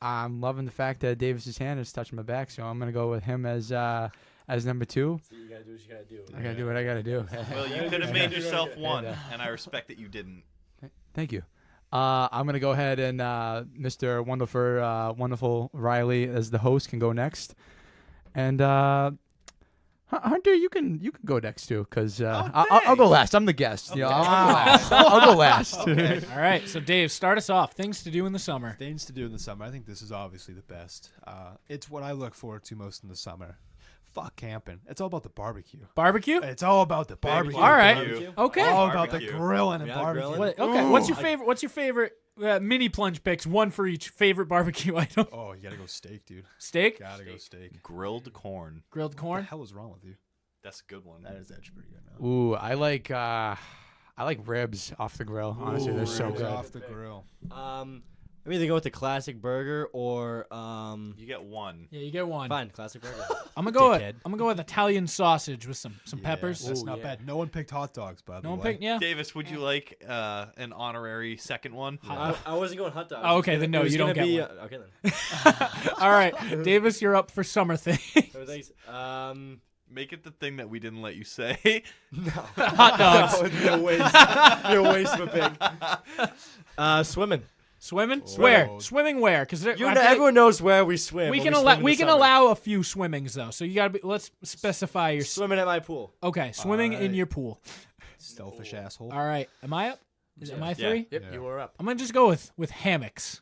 I'm loving the fact that Davis's hand is touching my back, so I'm going to go with him as number 2. So you gotta do what you gotta do. I got to do what I got to do. Well, you could have made yourself 1, and I respect that you didn't. Thank you. I'm going to go ahead and Mr. Wonderful Riley as the host can go next. And Hunter, you can go next too, because I'll go last. I'm the guest. I'll go last. I'll go last. All right. So Dave, start us off. Things to do in the summer. Things to do in the summer. I think this is obviously the best. It's what I look forward to most in the summer. Fuck camping. It's all about the barbecue. Barbecue? It's all about the barbecue. All right. Barbecue. Okay. All about the Barbecue. grilling and Yeah, barbecue. grilling. What- okay. Ooh. What's your favorite mini plunge picks? 1 for each favorite barbecue item. Oh, you gotta go steak, dude. Steak, Gotta go steak. Grilled corn. grilled What the corn. hell is wrong with you? That's a good one. That is actually pretty good. Now. Ooh, I like ribs off the grill. Honestly, they're so Ribs good. off the grill. I'm either go with the classic burger or You get 1. Yeah, you get 1. fine classic burger. I'm gonna Dickhead. go with Italian sausage with some Yeah, peppers. That's Ooh, not yeah. bad. No one picked hot dogs, by the No one way. picked. Yeah. Davis, would you like an honorary second one? I wasn't going hot dogs. Oh, okay, then no, It was you don't gonna get be, one. okay then. All right, Davis, you're up for summer thing. So thanks. Make it the thing that we didn't let you say. Hot dogs. No waste. No waste of a pig. Swimming. Swimming? Oh. Where? Swimming where? Because Everyone knows where we swim. we when can swim in the we can summer. allow a few swimmings though. So you gotta be. Let's specify your. Swimming at my pool. Okay, swimming in Alright. your pool. Selfish asshole. All right, am I up? Am I Yeah. 3? Yep, Yeah. you were up. I'm gonna just go with hammocks.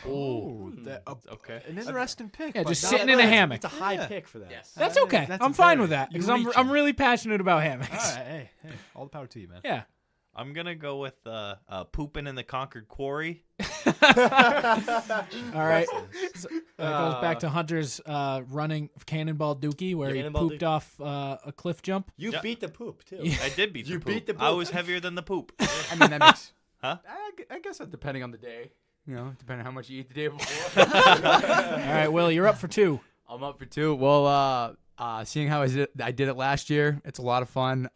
Ooh, Okay. an interesting pick. Yeah, but just not sitting in a bad. hammock. It's a high Yeah. pick for that. Yes. That's okay. That's I'm a fine very- with that you're because I'm reaching. really passionate about hammocks. All right, hey, all the power to you, man. Yeah. I'm going to go with pooping in the Concord Quarry. All right. So that goes back to Hunter's running Cannonball Dookie, where Cannonball he pooped Dookie. off a cliff jump. You Yeah. beat the poop too. Yeah. I did beat You the poop. beat the I poop. was heavier than the poop. I mean, that makes. Huh? I guess depending on the day. Depending on how much you eat the day before. All right, Will, you're up for 2. I'm up for 2. Well, seeing how I did it last year, it's a lot of fun.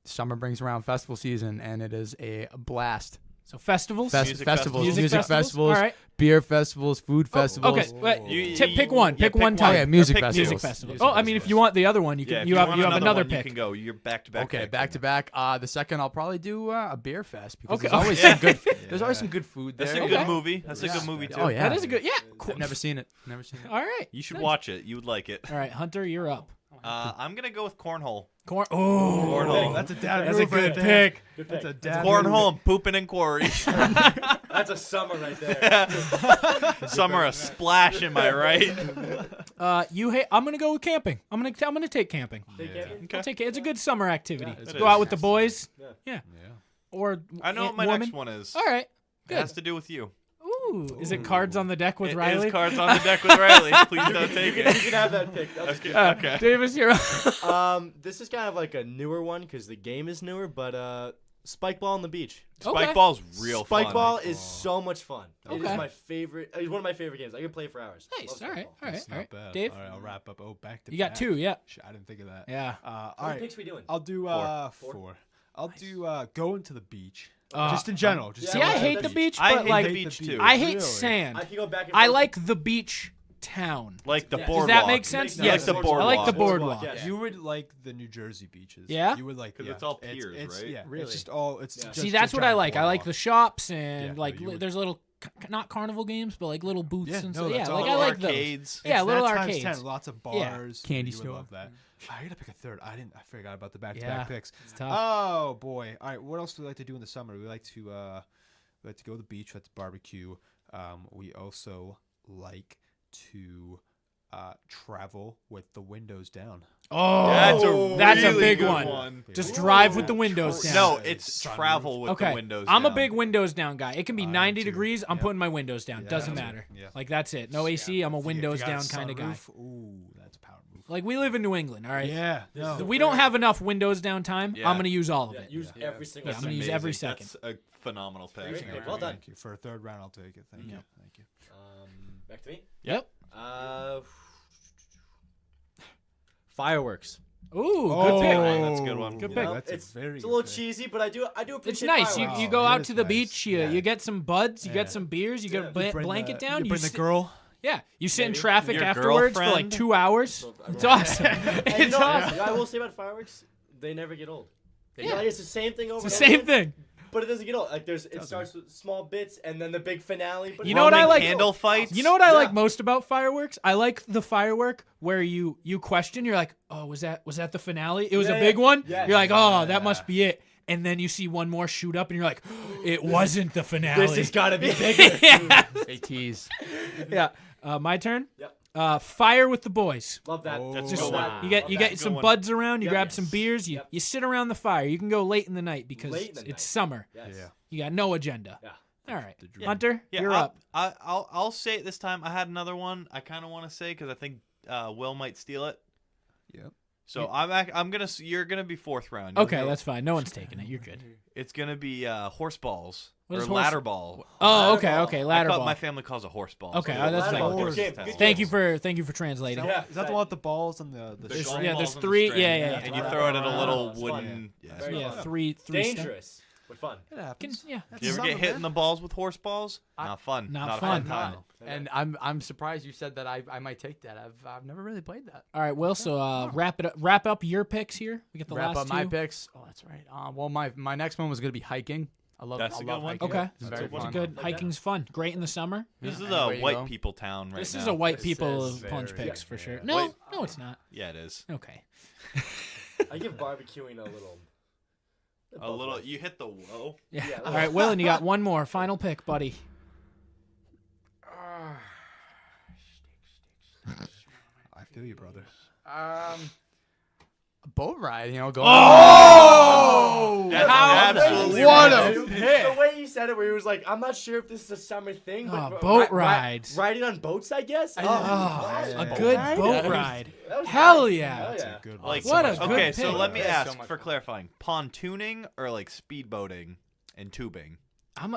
Summer brings around festival season, and it is a blast. So festivals. Music festivals, festivals. music festivals, All right. beer festivals, food festivals. Okay. Wait, You- pick one. yeah, Pick one Oh time. yeah, music Pick two. festivals. Music festivals. Music Oh, I mean, if festivals. you want the other one, you Yeah, can. if You have want another one, pick. You can go. You're back to back. Okay, pick. back to back. The second, I'll probably do a beer fest because Okay, there's always okay. some good. There's always some good food there. That's a Okay. good movie. That's a good movie too. Oh yeah. That is a good. Yeah. Cool. I've never seen it. Never seen it. All right. You should Nice. watch it. You would like it. All right, Hunter, you're up. I'm gonna go with cornhole. Corn. Oh, Cornhole. That's a dad that's a move right good there. pick. That's a dad Cornhole and pooping in quarries. That's a summer right there. Summer a splash, am I right? I'm gonna go with camping. I'm gonna take camping. I'll take it. It's a good summer activity. Go out with the boys. Yeah. Yeah. Or I know what my woman. next one is. All right. It Good. has to do with you. Ooh. Is it cards on the deck with It Riley? is cards on the deck with Riley. Please don't take You it. can have that pick. That's good. Okay. Davis, you're up. This is kind of like a newer one because the game is newer, but spike ball on the beach. Okay. Spike ball's real Spike fun. ball is so much fun. It Okay. is my favorite. It's one of my favorite games. I can play for hours. Nice. Love All right. spike All right. That's All not right. bad. Dave, All right, I'll wrap up. Oh, back to you got back. 2. Yeah. Shit, I didn't think of that. Yeah. All How many right. picks we doing? I'll do Four. 4. I'll do going to the beach. Uh, Just in general. Just See, Yeah, I well, hate that's- the beach, I but hate like the beach too. I hate Really? sand. I can go back and I forth. like the beach town. Like the Does boardwalk. that make sense? Makes Yes. Like the I like the boardwalk. boardwalk. yes. You would like the New Jersey beaches. Yeah? You would like 'Cause yeah. it's all piers, right? Yeah, Really? It's just all. It's Yeah. just See, a that's what I giant like. I like boardwalk. the shops and Yeah, no, like you would- there's little not carnival games, but like little booths Yeah, and no, stuff. Yeah, that's like all I like arcades. those. Yeah, It's little that arcades. times 10, lots of bars. Candy you would store. love that. I gotta pick a third. I forgot about the Yeah, back-to-back picks. it's tough. Oh boy! All right, what else do we like to do in the summer? We like to go to the beach. We like to barbecue. We also like to travel with the windows down. Oh, that's a really big good one. Just drive with the windows down. No, it's travel with Okay, the windows I'm a down. big windows down guy. It can be 90 too. degrees. I'm Yeah. putting my windows down. Yeah, Doesn't me too. matter. Yeah. Like that's it. No AC. I'm a windows down kind of guy. Ooh, that's a power move. Like we live in New England, all right. Yeah. No. We don't have enough windows down time. Yeah. I'm gonna use all of Yeah, it. use every single. Yeah, I'm gonna second. use every Amazing. second. That's a phenomenal pick. Great pick. Well done. Thank you. For a third round, I'll take it. Thank you. Thank you. Back to me. Yep. Fireworks. Ooh, Oh, good pick. That's a good one. Good You pick. know, That's a it's very it's a little good pick. cheesy, but I do It's appreciate nice. fireworks. You go It out is to the nice. beach. You Yeah. get some buds. You Yeah. get some beers. You get a Bring blanket the, down. You bring the sit- girl. Yeah, you sit in Maybe. traffic Your afterwards for like girlfriend? 2 hours. It's awesome. And you It's know, awesome. you know what I will say about fireworks, they never get old. Yeah. Like, it's the same thing over. It's the and over same thing. but it doesn't get old. Like it starts with small bits and then the big finale. But You know what I Roman like? Candle fights. You know what I Yeah. like most about fireworks? I like the firework where you question. You're like, oh, was that the finale? It was Yeah, a big yeah. one. Yeah. You're like, oh, that must be it. And then you see one more shoot up, and you're like, it wasn't the finale. This has got to be bigger. yeah. They tease. Yeah. My turn. Yep. Fire with the boys. Love that. That's Just a good Love one. that. You get Love you that. get some one. buds around. You Yep. grab some beers. Yep. You sit around the fire. You can go late in the night because Late in the night. it's summer. Yes. Yeah. You got no agenda. Yeah. All right, Yeah. Hunter, Yeah, you're up. I'll say it this time. I had another one. I kind of want to say because I think Will might steal it. Yep. So I'm gonna. You're gonna be fourth round. You'll Okay, go- that's fine. No one's taking it. You're good. It's gonna be horse balls What or is horse- ladder ball. Oh, Ladder ball. okay. Ladder ball. My family calls it horse ball. Okay, so that's ladder fine. ball Good is game, the good test. Thank you for translating. Yeah. Is that the one with the balls and the There's string? yeah, balls there's on the three- string, yeah. And you throw it at a little It's fun. wooden. Very Yeah, fun. three. Dangerous, but fun. It happens. Yeah. You ever get hit in the balls with horse balls? Not fun. Not Not a fun. fun time. And I'm surprised you said that. I might take that. I've never really played that. All right, Will. So wrap up your picks here. We get the Wrap last up my two. picks. Oh, that's right. Well, my next one was gonna be hiking. I love That's I a love good one. hiking. Okay, It's That's very a good fun. good. Hiking's fun. Great in the summer. This is Anywhere a you white go. people town right This now. is a white This people is of Plunge very- Picks for sure. yeah. No, Wait. no, it's not. Yeah, it is. Okay. I give barbecuing a little. A little. You hit the whoa. Yeah. Yeah, All right, Will, and you got one more final pick, buddy. I feel you, brother. A boat ride. You know, go. Oh! That's How- absolutely what right. a The way you said it, where he was like, "I'm not sure if this is a summer thing, but boat rides. riding on boats, I guess." Oh, that's a boat good ride? boat Yeah. ride. That was Hell nice. yeah. Hell That's yeah. a good Like, one. What a okay, good so pick. let me That's so ask much for fun. clarifying: pontooning or like speedboating and tubing?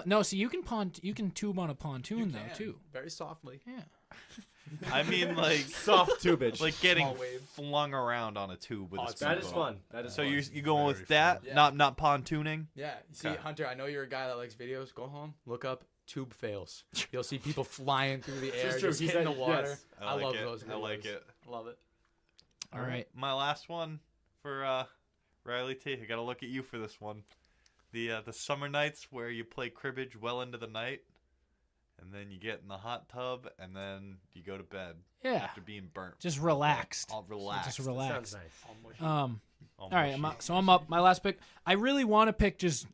No, see, you can tube on a pontoon though too. Very softly. Yeah. I mean, like Soft tubage. like getting Small wave. flung around on a tube with a it's- that is speedboat. fun. That is So fun. you going with Very that? fun. Not pontooning. Yeah. You see, Okay. Hunter, I know you're a guy that likes videos. Go home, look up tube fails. You'll see people flying through the air, true. just He hitting said the water. yes. I like love it. those videos. I like it. I love it. All right. My last one for Riley T. I gotta look at you for this one. The summer nights where you play cribbage well into the night, and then you get in the hot tub, and then you go to bed Yeah. after being burnt. Just relaxed. All relaxed. Just relax. Sounds nice. All All right, mushy. so I'm up. My last pick. I really want to pick just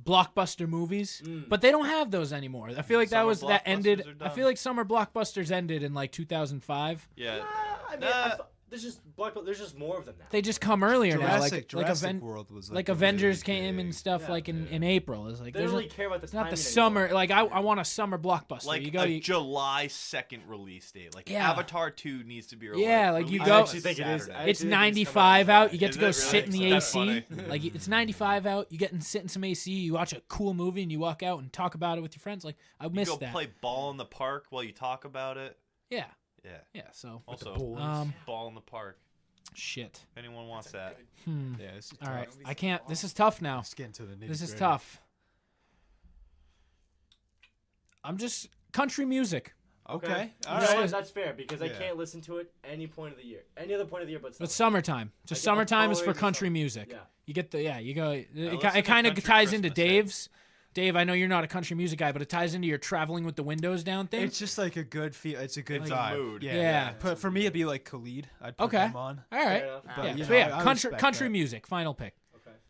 blockbuster movies, but they don't have those anymore. I feel like Summer that ended. blockbusters are I done. feel like summer blockbusters ended in like 2005. Yeah. I mean, Nah. there's just more of them now. They just come earlier now, Jurassic World was like a Avengers really came big- and stuff like in April. It's like They don't there's really care about the it's not the timing summer. anymore. Like I want a summer blockbuster. Like you go, a July 2nd release date. Like Yeah. Avatar 2 needs to be released. Yeah, like you released go- on I actually think it is. Saturday. it's Actually, I think it's 95 coming out out. You get Is to go it sit in really? the That's AC. funny. Like it's 95 out. You get and sit in some AC. You watch a cool movie and you walk out and talk about it with your friends. Like I You miss go that. play ball in the park while you talk about it. Yeah, Yeah. yeah. So Also, Um, ball in the park. shit. If anyone wants that. Yeah, this is All right, tough. I can't. This is tough now. Let's get into the This is nitty-gritty. tough. I'm just country music. Okay. All You know right. what? That's fair because I Yeah. can't listen to it any point of the year, any other point of the year, but But summer. summertime. Just I'll summertime is tolerate for the country summer. music. Yeah. You get the you go. listen It to kind of country ties into Christmas Dave's. Dave, I know you're not a country music guy, but it ties into your traveling with the windows down thing. It's just like a good feel. It's a good It's a vibe. mood. Yeah. But for me, it'd be like Khalid. I'd put Okay. him on. All right. But, Yeah. you So know, yeah, I country respect country that. music. Final pick.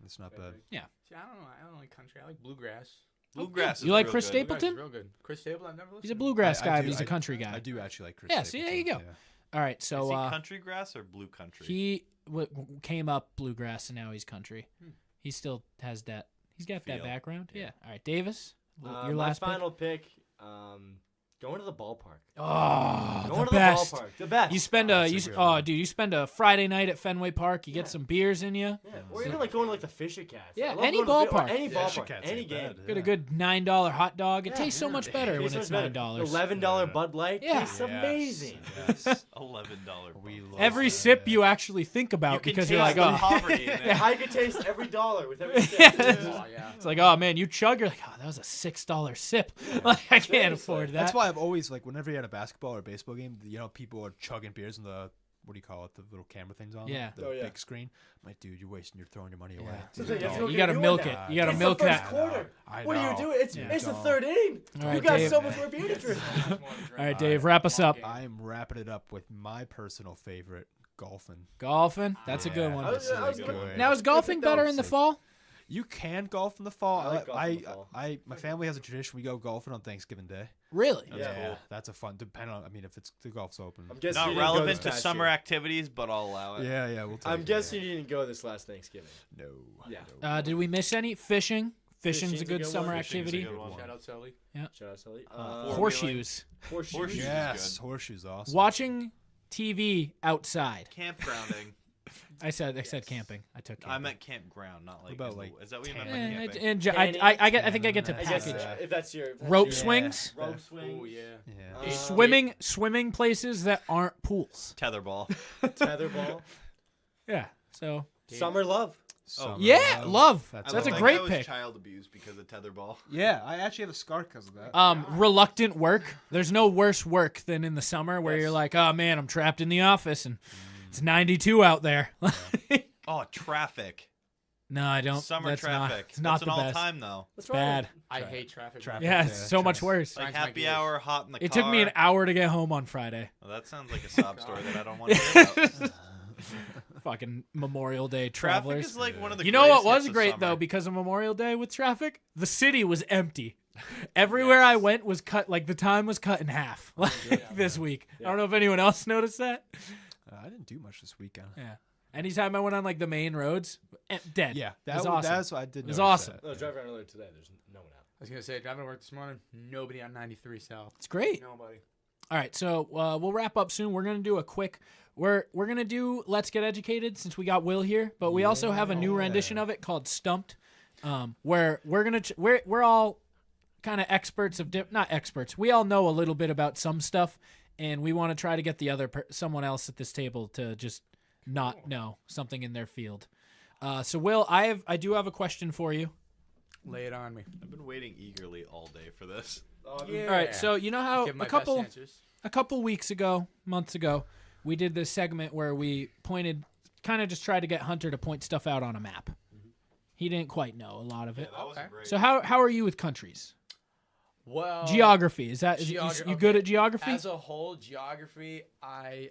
It's not bad. See, I don't like country. I like bluegrass. Bluegrass. You is like real Chris good. Stapleton? Bluegrass is real good. Chris Stapleton, I've never listened He's a to. bluegrass guy, I but do- he's a country guy. I do actually like Chris. Yeah, see, there you go. Stapleton, All right, Is so he country grass or blue country? he came up bluegrass and now he's country. He still has that. He's got that Feel. background. Yeah. All right, Davis, your My last pick. final pick. Going to the ballpark. Oh, Going the to best. the ballpark. The best. You spend you spend a Friday night at Fenway Park. You get some beers in you. Yeah. Or even like going to like the Fisher Cats. Yeah, I love any going to ballpark. Any Yeah, Fisher ballpark. Cats Any ain't game. bad. Get a good $9 hot dog. It tastes so much better when Tastes it's so much $9. better. The $11 Bud Light Yeah. tastes amazing. Yes. $11. We love Every that. sip you actually think about You can because taste you're like, the oh, poverty in it. I could taste every dollar with every sip. Oh, yeah. it's like, oh man, you chug. You're like, oh, that was a $6 sip. Like, I can't afford that. That's why I've always like whenever you're at a basketball or baseball game, you know, people are chugging beers in the what do you call it, the little camera things on Yeah. the Oh, yeah. big screen. I'm like, dude, you're throwing your money away. Yeah. So you have to go You get gotta a new milk one it. now. You gotta It's milk the first that. quarter. I What are you know. doing? It's Yeah. the third inning. All right, You got Dave. so much more beer to drink. All right, Dave, wrap us up. I am wrapping it up with my personal favorite, golfing. Golfing. That's a good Yeah, one. I was this is good. good. Now is golfing better in the fall? You can golf in the fall. I like golfing in the fall. My family has a tradition. We go golfing on Thanksgiving Day. Really? Yeah. cool. That's a fun. Depending on, I mean, if it's the golf's open. I'm guessing you Not didn't go relevant this to past summer year. activities, but I'll allow it. Yeah, we'll take I'm it. guessing you didn't go this last Thanksgiving. No. Yeah. Did we miss any? Fishing. Fishing's a Fishing's a good good summer one. Fishing's a activity. good one. Shout out Sully. Shout out Sully. Horseshoes. Horseshoes. Horseshoes. Yes, good. horseshoes awesome. Watching TV outside. Campgrounding. I said camping. I took camping. I meant campground, not like. about, in the- like, is that what you meant by Eh, camping? and Tanning. I think I get to I guess package. if that's your Rope your- swings. Rope swings. Oh, yeah. Yeah. Swimming places that aren't pools. Tetherball. Tetherball. Yeah. So Summer love. Summer yeah, love. That's That's a That great guy was pick. child abused because of tetherball. Yeah, I actually have a scar because of that. Reluctant work. There's no worse work than in the summer where you're like, oh man, I'm trapped in the office and it's 92 out there. Oh, traffic. No, I don't. Summer that's traffic. It's not That's the an best. all-time though. What's It's bad. I hate traffic. Yeah, it's so much worse. Like Grinds my happy gears. hour, hop in the car. It took me an hour to get home on Friday. Well, that sounds like a sob story that I don't want to hear about. Fucking Memorial Day Traffic travelers. is like one of the. You know what greatest was hits of great summer. though, because of Memorial Day with traffic? The city was empty. Everywhere I went was cut, like the time was cut in half this week. I don't know if anyone else noticed that. I didn't do much this weekend. Yeah. Anytime I went on like the main roads, dead. Yeah, It was that awesome. that's what I did. It was notice awesome. that. No, I was driving around earlier today. There's no one out. I was gonna say, driving to work this morning, nobody on 93 South. It's great. Nobody. All right, so we'll wrap up soon. We're gonna do a quick. We're gonna do Let's Get Educated since we got Will here, but we also have a new rendition of it called Stumped, where we're gonna we're all kind of experts of not experts. We all know a little bit about some stuff, and we want to try to get the other someone else at this table to just not know something in their field. So Will, I do have a question for you. Lay it on me. I've been waiting eagerly all day for this. All right, so you know how Give my a couple best answers. months ago, we did this segment where we kind of just tried to get Hunter to point stuff out on a map. He didn't quite know a lot of it. That wasn't great. So how are you with countries? Well, Geography, is you okay. good at geography? As a whole, geography, I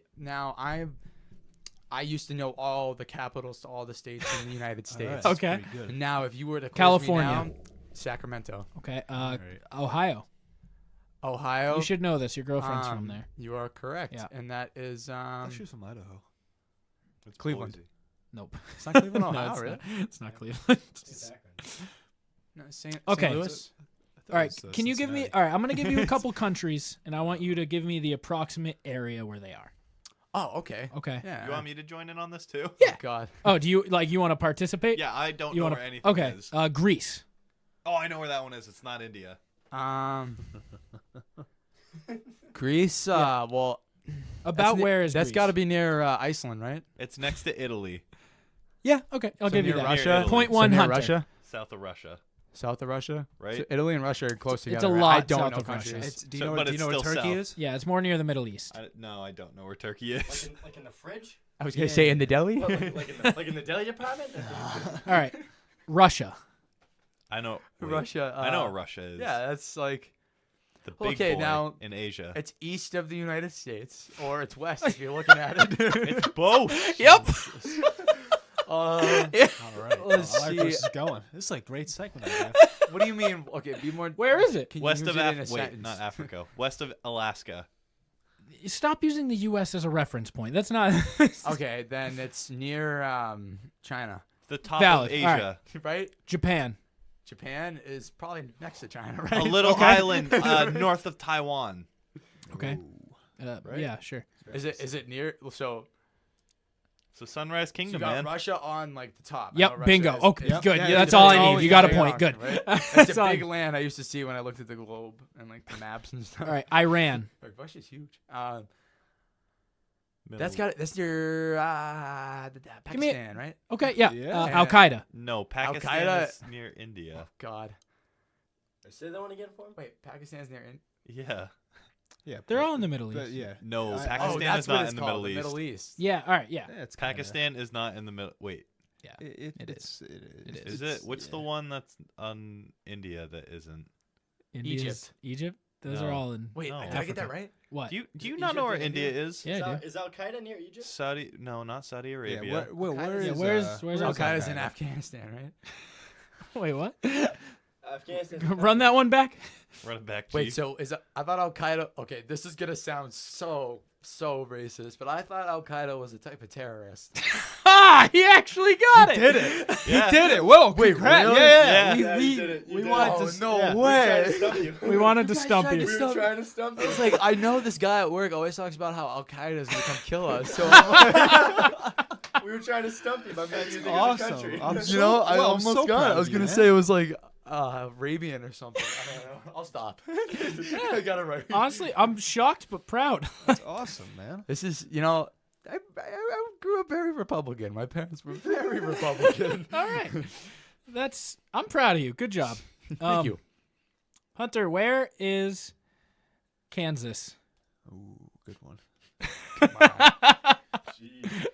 used to know all the capitals to all the states in the United All right, States. that's Okay. pretty good. And now, if you were to quiz California. me now, Sacramento, Okay, right. Ohio. Ohio. You should know this. Your girlfriend's from um, there. You are correct, Yeah. and that is Oh, she was from Idaho. It's Cleveland. Boise. Nope. It's not Cleveland, No, Ohio, it's really? not. It's not Cleveland. No, St. Okay. Louis. I thought All it right, was, can you give me? Cincinnati. All right, I'm gonna give you a couple countries, and I want you to give me the approximate area where they are. Oh, okay. Okay. Yeah. You want me to join in on this too? Yeah. God. Oh, do you want to participate? Yeah, I don't You know want where anything Okay. is. Greece. Oh, I know where that one is. It's not India. Greece. Well, About where is that's Greece? got to be near Iceland, right? It's next to Italy, Yeah. Okay. I'll So give you near that. Russia. Italy. Point So one, near Hunter. Russia, south of Russia. south of Russia, Right. So Italy and Russia are close It's together. a right? lot I don't south know of Russia. countries. It's, do So- you know, but do you it's know where still Turkey south. is? Yeah, it's more near the Middle East. No, I don't know where Turkey is. Like in the fridge? I was gonna say in the deli. like in the deli department? All right. Russia. I know. Wait, Russia. I know what Russia is. Yeah, that's like the big okay, boy now in Asia. it's east of the United States, or it's west if you're looking at it. It's both. Yep. All right. Let's I like where this see. is going. This is like great segment idea. What do you mean? Okay, be more. Where is it? Can you West use of it in a Wait, sentence? not Africa. West of Alaska. Stop using the U.S. as a reference point. That's not. Okay, then it's near China, The top Valid. of All Asia. right? Japan. Japan is probably next to China, A right? little island north of Taiwan. Okay. Right? Yeah, sure. Is it near? So So Sunrise you Kingdom, got man. Russia on like the top. I know Yep. Russia Bingo. is- Okay. is- Good. yeah, Yeah, that's yeah, all it's I need. always You got a going point. on, Good. right? It's That's a all I big need. land I used to see when I looked at the globe and like the maps and stuff. All right. Iran. Like, Russia's huge. Middle- That's your Give me a- Pakistan, right? Okay. Yeah. Yeah. Al Qaeda. No, Pakistan Al-Qaeda- is near India. Oh God. Say that one again for him. Wait, Pakistan's near. Yeah. Yeah. They're all in the Middle But East. yeah. No, I- Pakistan that's is what not it's in the called, Middle East. Middle East. Yeah. All right. Yeah. Yeah, it's kinda- Pakistan is not in the middle. Wait, It It's, it is it's- it? What's the yeah. one that's on India that isn't? India's- Egypt. Those are No. all in. Wait, No. did I get that Africa. right? What? Do you Egypt not know where and India India? is? Yeah, I do. Is Al Qaeda near Egypt? Saudi? No, not Saudi Yeah, Arabia. where Yeah, is where's Al Al Qaeda's in Afghanistan, right? Wait, what? Afghanistan. Run that one back. Run it back. Wait, Chief. so I thought Al Qaeda. Okay, this is gonna sound so racist, but I thought Al Qaeda was a type of terrorist. Ah, he actually got it. Did it? Yeah. He did it. Whoa, Wait, congrats. really? Yeah. Yeah, you did it. You we did wanted it. to. No Yeah, way. We wanted to stump tried you. to We were trying to stump you. It's like I know this guy at work always talks about how Al Qaeda is gonna come kill us. So We were trying to stump you by making you think awesome. of the country. I'm you know, I well, I'm almost so got proud it. I of was you, gonna man. say it was like Arabian or something. I don't know. I'll stop. I got it right. Honestly, I'm shocked but proud. That's awesome, man. This is, I grew up very Republican. My parents were very Republican. All right. I'm proud of you. Good job. Thank you. Hunter, where is Kansas? Ooh, good one.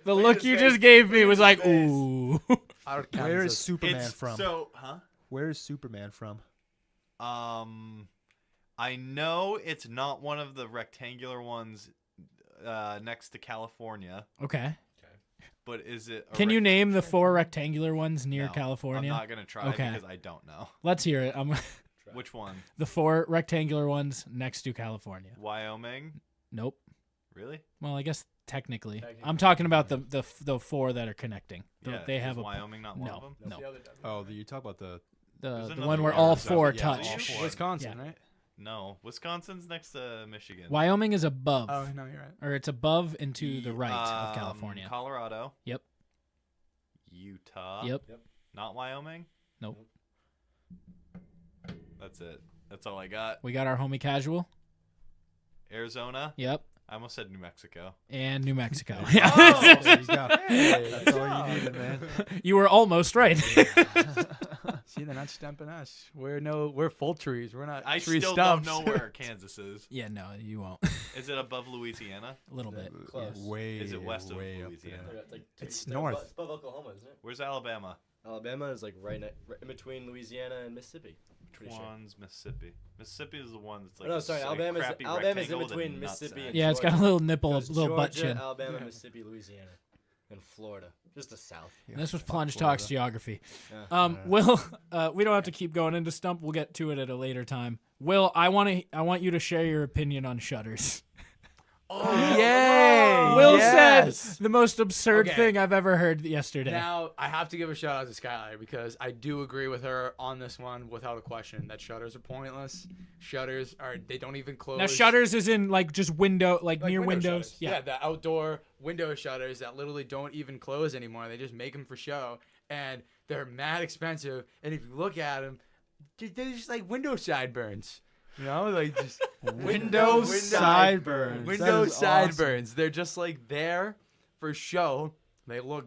The look you just gave me was like, ooh. Out of Where is Kansas. Superman It's from? so, huh? Where is Superman from? I know it's not one of the rectangular ones next to California, Okay. but is it? Can you name the 4 rectangular ones near No, California? I'm not gonna try Okay. because I don't know Let's hear it. which one. The 4 rectangular ones next to California. Wyoming, Nope. really? Well, I guess technically. I'm talking about the 4 that are connecting. Yeah. They have is a Wyoming not one of no, them? no. Oh, you talk about the. There's The another one where one. all There's 4 another- yeah, touch. all 4. Wisconsin, Yeah. right? No, Wisconsin's next to Michigan. Wyoming is above, Oh, no, you're right. or it's above and to the right of Um, California. Colorado. Yep. Utah. Yep. Not Wyoming. Nope. That's it. That's all I got. We got our homie casual. Arizona. Yep. I almost said New Mexico. And New Mexico. There you go. Hey, That's all you needed, man. You were almost right. See, they're not stumping us. We're full trees. We're not I tree still stumps. don't know where Kansas is. Yeah, no, you won't. Is it above Louisiana? A little bit. Close. Way. Is it west of way up Louisiana? there. It's north. It's above Oklahoma, isn't it? Where's Alabama? Alabama is like right in between Louisiana and Mississippi. Pretty sure. One's Mississippi. Mississippi is the one that's like. Oh, no, sorry. like Alabama's crappy in rectangle with a between nuts Mississippi in it. and Yeah, it's got a Georgia. little nipple, a Goes little butt Georgia, chin. Alabama, Mississippi, Louisiana, and Florida. Just the south. And this was fuck Plunge Florida. Talks Geography. Yeah. Will, we don't have to keep going into Stump. We'll get to it at a later time. Will, I want you to share your opinion on Shutters. Oh, yay! Will yes. said the most absurd Okay. thing I've ever heard yesterday. Now, I have to give a shout out to Skylar because I do agree with her on this one without a question that shutters are pointless. Shutters they don't even close. Now, Shutters is in like just window, like near window windows. shutters. Yeah, the outdoor window shutters that literally don't even close anymore. They just make them for show, and they're mad expensive. And if you look at them, they're just like window sideburns. You know, like just Window sideburns. Window That is awesome. sideburns. They're just like there for show. They look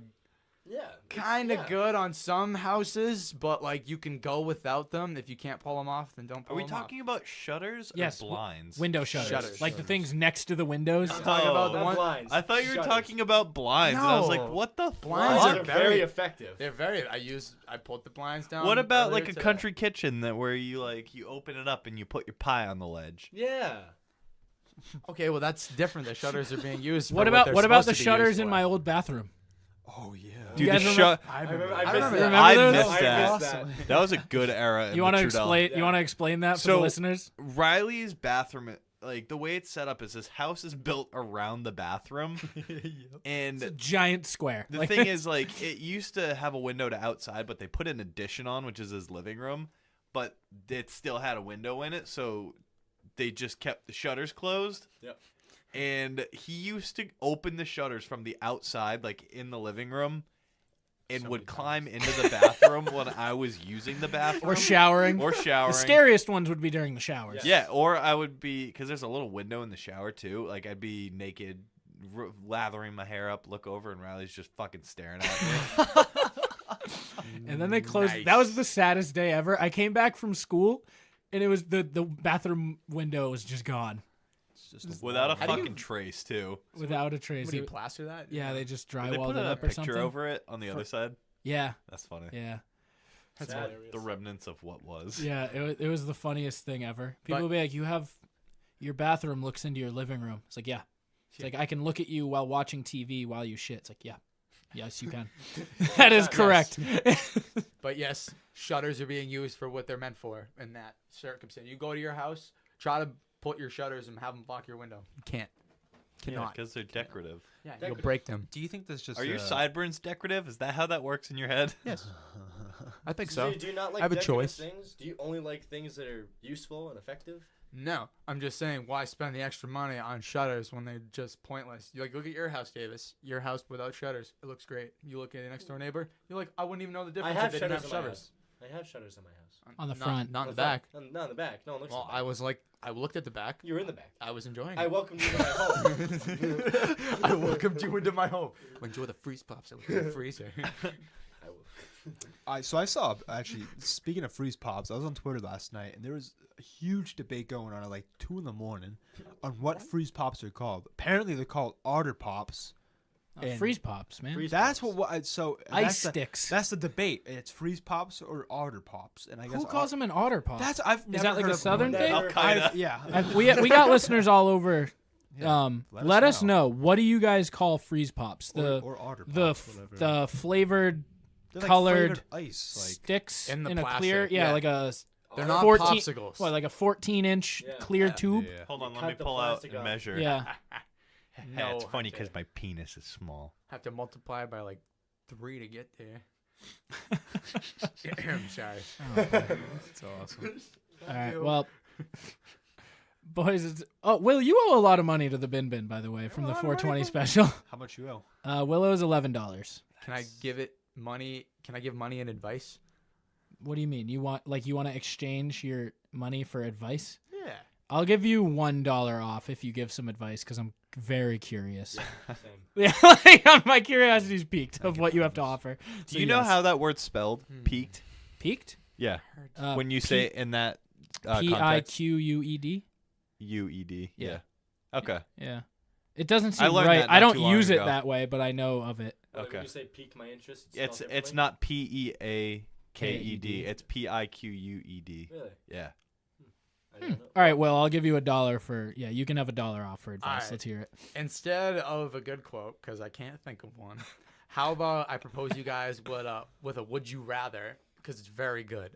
Yeah. kind of good on some houses, but like you can go without them. If you can't pull them off, then don't Are pull we them off. talking about shutters Yes, or blinds? Window shutters. Shutters. Like the things next to the windows. I'm talking about the Oh. one. Blinds. I thought you were Shutters. talking about blinds, and I was like, No. what the Blinds fuck? are are very effective. They're very. I pulled the blinds down. What about earlier like a today. country kitchen that where you open it up and you put your pie on the ledge? Yeah. Okay, well that's different. The shutters are being used. What for about they're what about the supposed to be used shutters in for. my old bathroom? Oh yeah. Dude, guys the remember- shut. I I remember. remember. I remember. Remember I those? missed I that. missed that. That was a good era. You want to Trudell. explain? Yeah. You want to explain that for So- the listeners? Riley's bathroom, like the way it's set up is his house is built around the bathroom, and It's a giant square. the Like, thing is, like, it used to have a window to outside, but they put an addition on, which is his living room, but it still had a window in it, so they just kept the shutters closed. Yep. And he used to open the shutters from the outside, like in the living room, and would climb into the bathroom when I was using the bathroom. or showering. Or showering. The scariest ones would be during the showers. Yeah, or I would be, because there's a little window in the shower too. Like I'd be naked, lathering my hair up, look over, and Riley's just fucking staring at me. And then they closed. Nice. That was the saddest day ever. I came back from school, and it was the bathroom window was just gone It's just Without a How do you- fucking trace too. without a trace. What do you It- plaster that? yeah, they just Did they drywalled put it a up or picture something. over it on the other side? Yeah, That's funny. yeah, That's Sad. hilarious. The remnants of what was. yeah. It was the funniest thing ever. People will be like, "You have your bathroom looks into your living room." It's like, yeah. It's like I can look at you while watching TV while you shit. It's like, yeah, yes, you can. That is correct. But yes, shutters are being used for what they're meant for in that circumstance. You go to your house, try to put your shutters and have them block your window. You can't. Yeah, Cannot. because they're decorative. Yeah, you'll Decorative. break them. Do you think that's just? Are your sideburns decorative? Is that how that works in your head? Yes. I think So so. do you not like I have a decorative choice. things? Do you only like things that are useful and effective? No, I'm just saying, why spend the extra money on shutters when they're just pointless? You look at your house, Davis. Your house without shutters, it looks great. You look at your next door neighbor, you're like, I wouldn't even know the I difference have if they didn't shutters have in my shutters. house. I have shutters in my house. On the Not- front. not in the On back. front. Not in the back. No one looks Well, at the I back. was like, I looked at the back. You were in the back. I was enjoying I it. welcomed you to my home. I welcomed you into my home. Enjoy the freeze pops that was in the freezer. I will. So I saw actually. Speaking of freeze pops, I was on Twitter last night, and there was a huge debate going on at like 2 a.m. on what freeze pops are called. Apparently, they're called Otter Pops. And Freeze pops, man. Freeze That's pops. what. So Ice that's the- sticks. That's the debate. It's freeze pops or Otter Pops, and I guess Who calls them an otter pop? That's I've never that like heard a of southern Never thing? heard- Al-Qaeda. Yeah. We got listeners all over. Yeah, Let us know. What do you guys call freeze pops? The or Otter Pops, the whatever. the flavored They're like colored flavored ice, like sticks In the a plastic, clear, yeah, yeah. like a They're not 14 popsicles. what, like a 14-inch Yeah. clear Yeah. tube. Yeah. Hold on, let cut me the pull out plastic and off. measure. Yeah. Yeah, it's funny Hunter. because my penis is small. Have to multiply by like 3 to get there. I'm sorry. That's awesome. All right. Well, boys, Will, you owe a lot of money to the Bin Bin, by the way, from the 420 special. How much you owe? Willow's $11. Can I give it money? Can I give money and advice? What do you mean? You want to exchange your money for advice? Yeah. I'll give you $1 off if you give some advice because I'm very curious. Same. Yeah, my curiosity's peaked of what you have to offer. Do you know how that word's spelled? Peaked? peaked? Yeah. Uh, When you say it in that context. Piqued? UED. Yeah. Yeah. Okay. Yeah. It doesn't I seem learned right. that I not don't too long use it ago. that way, but I know of it. When Okay. you say pique my interest, It's spelled it's differently? not PEAKED. It's PIQUED. Really? Yeah. I don't know. All right, well, I'll give you $1 for you can have $1 off for advice. All right. Let's hear it. Instead of a good quote, because I can't think of one, how about I propose you guys with a would you rather, because it's very good.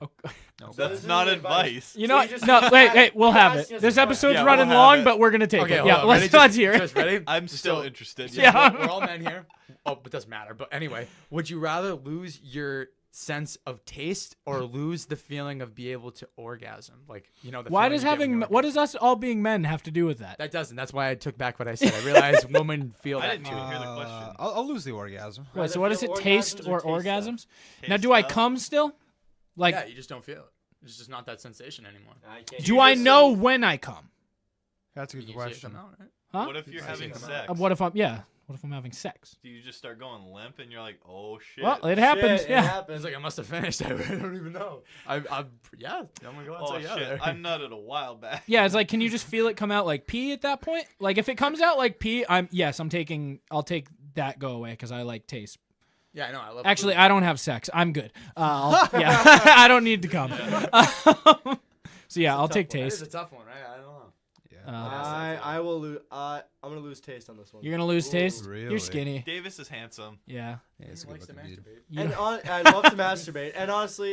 This That's isn't not advice. advice. You So know, you just- no, wait, we'll have Ask it. us This a episode's question. running Yeah, we'll have long, it. but we're gonna take Okay, it. hold Yeah, on, let's ready? hear it. Just ready? I'm still So- interested. Yeah. We're all men here. Oh, it doesn't matter. But anyway, would you rather lose your sense of taste or lose the feeling of be able to orgasm? Like, the Why feeling does you get when you what does orgasm. us all being men have to do with that? That doesn't. That's why I took back what I said. I realized women feel I that didn't too. even hear the question. I'll lose the orgasm. Wait, so Rather what is feel it? Taste orgasms or or taste orgasms? Taste Now, do I stuff? come still? Like, Yeah, you just don't feel it. It's just not that sensation anymore. I can't- do you I just know say- when I come? That's a You good see it question. come out, right? Huh? What if you're I having see. sex? What if I'm? Yeah. What if I'm having sex? Do you just start going limp and you're like, oh shit? Well, it happens. Shit, Yeah. It happens. It's like I must have finished. I don't even know. I'm yeah. I'm gonna go oh and say yeah. shit! There. I nutted a while back. Yeah, it's like, can you just feel it come out like pee at that point? Like if it comes out like pee, I'll take that go away because I like taste. Yeah, I know. I love. Actually, food. I don't have sex. I'm good. I don't need to come. So yeah, I'll take That is taste. a tough one, right? I don't know. I will lose. I'm gonna lose taste on this one. You're gonna lose taste. really? You're skinny. Davis is handsome. Yeah. Yeah, it's a He good likes to looking dude. masturbate. You And know- I love to masturbate. And honestly,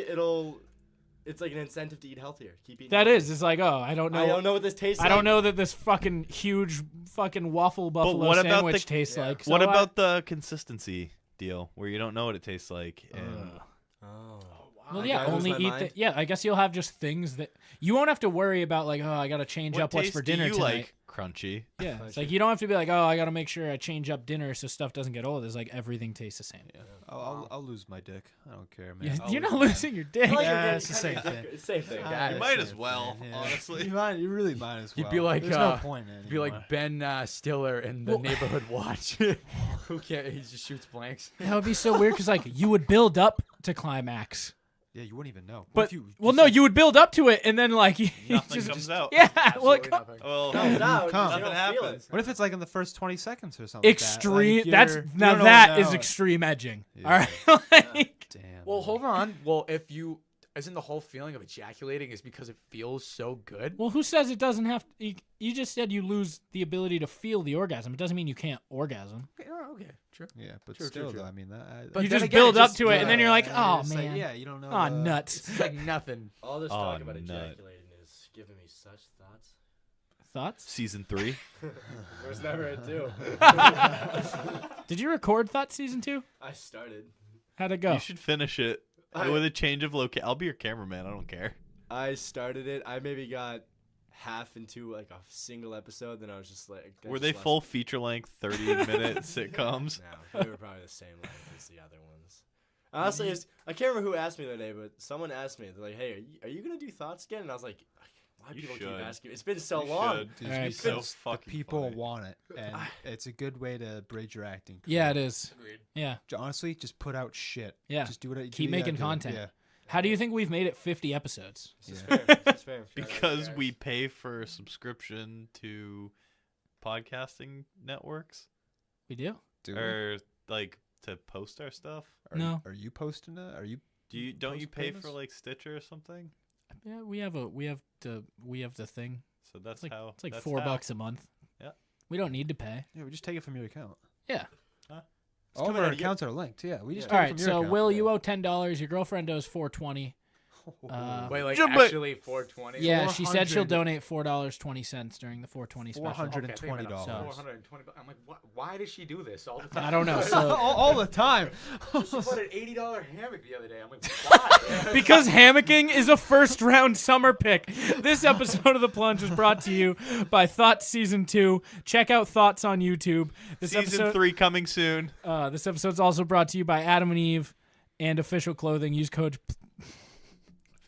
it's like an incentive to eat healthier. Keep eating. that healthy. is. It's like, oh, I don't know. I don't know what this tastes like. I don't know that this fucking huge fucking waffle buffalo what about sandwich the- tastes like. What So about the consistency deal where you don't know what it tastes like? And Oh. Well, I yeah, gotta lose only my eat mind. the. Yeah, I guess you'll have just things that you won't have to worry about. Like, oh, I gotta change what up what's taste for do dinner you tonight. like? Crunchy. Yeah, it's Crunchy. like you don't have to be like, oh, I gotta make sure I change up dinner so stuff doesn't get old. It's like everything tastes the same. Yeah. I'll lose my dick. I don't care, man. Yeah, I'll you're lose not mine. losing your dick. Yeah, it's the same thing. Same thing. Yeah, You might same as well, thing, yeah. honestly. You really might as well. You'd be like, There's no point in it You'd be like Ben Stiller in the Well- Neighborhood Watch. Who can't? He just shoots blanks. That would be so weird because like you would build up to climax, Yeah, you wouldn't even know. What but if you well, just no, said- you would build up to it and then like you Nothing just comes out. yeah, well, Absolutely nothing. Well, Comes out, Come. you don't Nothing feel happens. it. What if it's like in the first 20 seconds or something? extreme. Like that? That's Like you now don't that is know. extreme edging. Yeah. All right. Like, Damn. Well, hold on. Well, if you isn't the whole feeling of ejaculating is because it feels so good? well, who says it doesn't have? You just said you lose the ability to feel the orgasm. It doesn't mean you can't orgasm. Okay, true. Yeah, but True, still, true. though, I mean that. But you then just again, build it up just- to it, and then you're like, oh it's man, like, yeah, you don't know. oh nuts. It's like nothing. All this Oh, talk about nut. ejaculating is giving me such thoughts. Thoughts? season 3. There's never a two. Did you record Thoughts season 2? I started. How'd it go? You should finish it with a change of location. I'll be your cameraman. I don't care. I started it. I maybe got half into like a single episode. Then I was just like, Were they full feature length 30-minute sitcoms? No, they were probably the same length as the other ones. Honestly, I can't remember who asked me the other day, but someone asked me. They're like, "Hey, are you gonna do Thoughts again?" And I was like, "Why You people should. keep asking me? It's been so You long." should. Dude, All right, it's so because the fucking people funny. want it, and it's a good way to bridge your acting. Yeah, it career. is. Yeah. Honestly, just put out shit. Yeah. Just do what. Keep do what you making gotta do. content. Yeah. How do you think we've made it 50 episodes? This is Yeah. fair. This is fair. Because we pay for a subscription to podcasting networks We do? Do we? or like to post our stuff. No. Are you posting it? Are you? Don't you pay for Post-payments? like Stitcher or something? Yeah, we have the thing. So that's It's like how it's like that's $4 a month. Yeah. We don't need to pay. Yeah, we just take it from your account. Yeah. All of coming our out of your- accounts are linked. Yeah, we just. Yeah. Take All it right. from your So account. Will, Yeah. you owe $10. Your girlfriend owes $4.20. Wait, like Yeah, but- actually 420? Yeah, she said she'll 400. donate $4.20 during the 420 special. $420. So- 420. I'm like, why does she do this all the time? I don't know. all, So all the time. She bought an $80 hammock the other day. I'm like, why? because hammocking is a first-round summer pick. This episode of The Plunge was brought to you by Thoughts Season 2. Check out Thoughts on YouTube. This Season episode, 3 coming soon. This episode's also brought to you by Adam and Eve and Official Clothing. Use code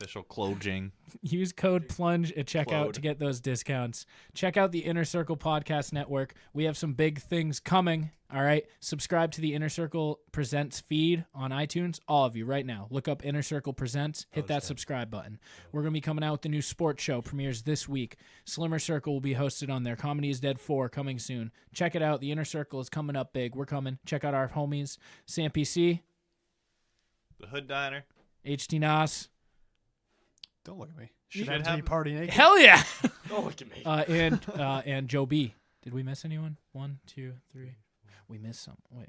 Official clothing. Plunge at checkout Clode. to get those discounts. Check out the Inner Circle Podcast Network. We have some big things coming. All right. Subscribe to the Inner Circle Presents feed on iTunes. All of you right now. Look up Inner Circle Presents. Hit that subscribe button. We're going to be coming out with the new sports show. Premieres this week. Slimmer Circle will be hosted on there. Comedy is Dead 4 coming soon. Check it out. The Inner Circle is coming up big. We're coming. Check out our homies. Sam PC, The Hood Diner. HT Nas. Don't look at me. Should Should have- have party naked. Hell yeah. Don't look at me. And Joe B. Did we miss anyone? 1, 2, 3. We missed some. Wait.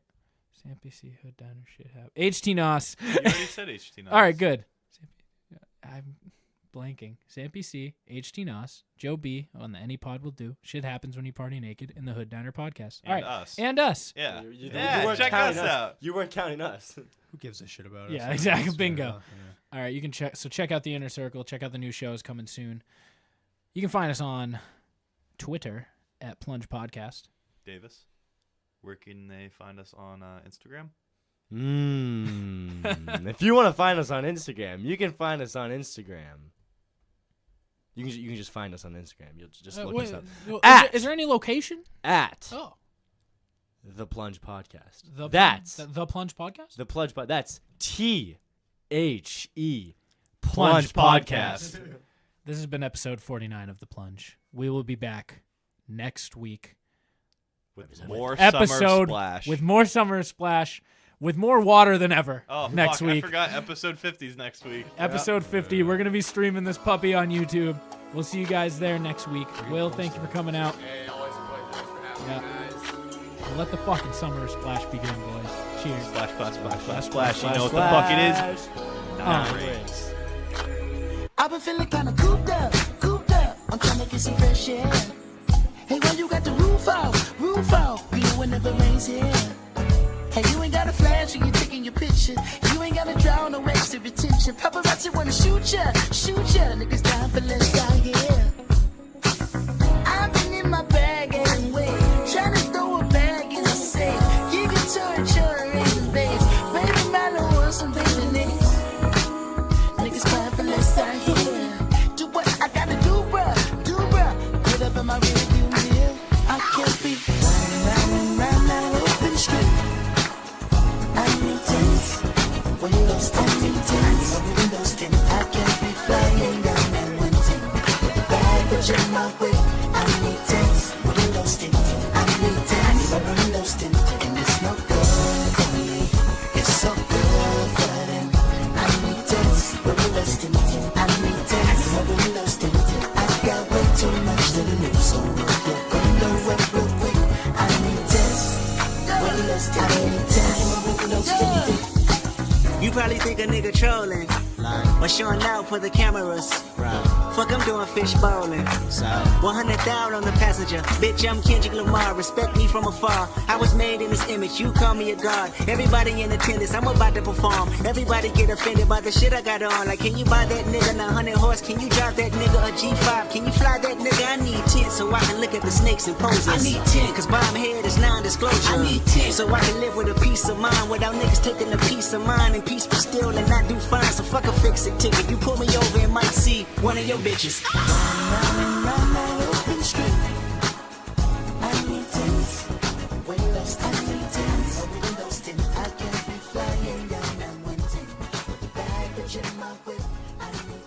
Sam PC, Hood Diner, shit happen. HT Nos. You already said HT. All right, good. I'm blanking. Sam PC, HT Nos, Joe B on the Any Pod Will Do. Shit happens when you party naked in the Hood Diner podcast. All And right. us. And us. Yeah. You Yeah, weren't check counting us out. You weren't counting us. Who gives a shit about us? Yeah, Everyone exactly. else, Bingo. yeah. All right, you can check. So check out the Inner Circle. Check out the new shows coming soon. You can find us on Twitter at Plunge Podcast. Davis, where can they find us on Instagram? If you want to find us on Instagram, you can find us on Instagram. You can just find us on Instagram. You'll just look us up. Well, At. is there any location? At Oh. the Plunge Podcast. That's the Plunge Podcast? The Plunge Podcast. That's THE Plunge Podcast. This has been episode 49 of The Plunge. We will be back next week. With more Episode Summer Splash. with more Summer Splash, with more water than ever next fuck, week. I forgot episode 50's next week. Episode 50. We're going to be streaming this puppy on YouTube. We'll see you guys there next week. Will, thank you for coming out. Hey, always a pleasure. Thanks for having me, guys. Well, let the fucking Summer Splash begin, boys. Cheers. Splash, splash, splash, splash, splash. You know what the fuck it is? Nice. I've been feeling kinda cooped up. I'm trying to get some fresh air. Hey, when you got the roof out, you know whenever rains here. Hey, you ain't got a flash when you're taking your picture. You ain't gotta draw no extra attention. Paparazzi wanna shoot ya. Niggas down for less out here. I've been in my bag and way, trying to throw a bag in the safe. You can turn in the base. Baby, man, I want some baby niggas. Niggas crying for less out here. Do what I gotta do, bruh. Get up in my rearview mirror. I can't be running round that open street. I need tennis. Windows tinted. I can't be flying down that one thing. With the baggage in my way. I need tennis. Windows tinted. I need tennis. Windows tinted. And it's no good for me. It's so good for them. I need tennis. Windows tinted. I need tennis. Windows tinted. I got way too much to lose. So real quick. I need tennis. Windows tinted. I need tennis. Windows tinted. You probably think a nigga trolling, or showing out for the cameras. Fuck, I'm doing fish bowling. 100,000 on the passenger. Bitch, I'm Kendrick Lamar. Respect me from afar. I was made in this image. You call me a god. Everybody in attendance. I'm about to perform. Everybody get offended by the shit I got on. Like, can you buy that nigga 100 horse? Can you drive that nigga a G5? Can you fly that nigga? I need 10 so I can look at the snakes and poses. I need 10 cause bomb head is non-disclosure. I need 10 so I can live with a peace of mind without niggas taking a piece of mine and peace be still and not do fine. So fuck a fix-it ticket. You pull me over and might see one of your bitches. Round that open street. I need tennis. Windows tinted. I can't be flying down that one thing. With the baggage in my whip. I need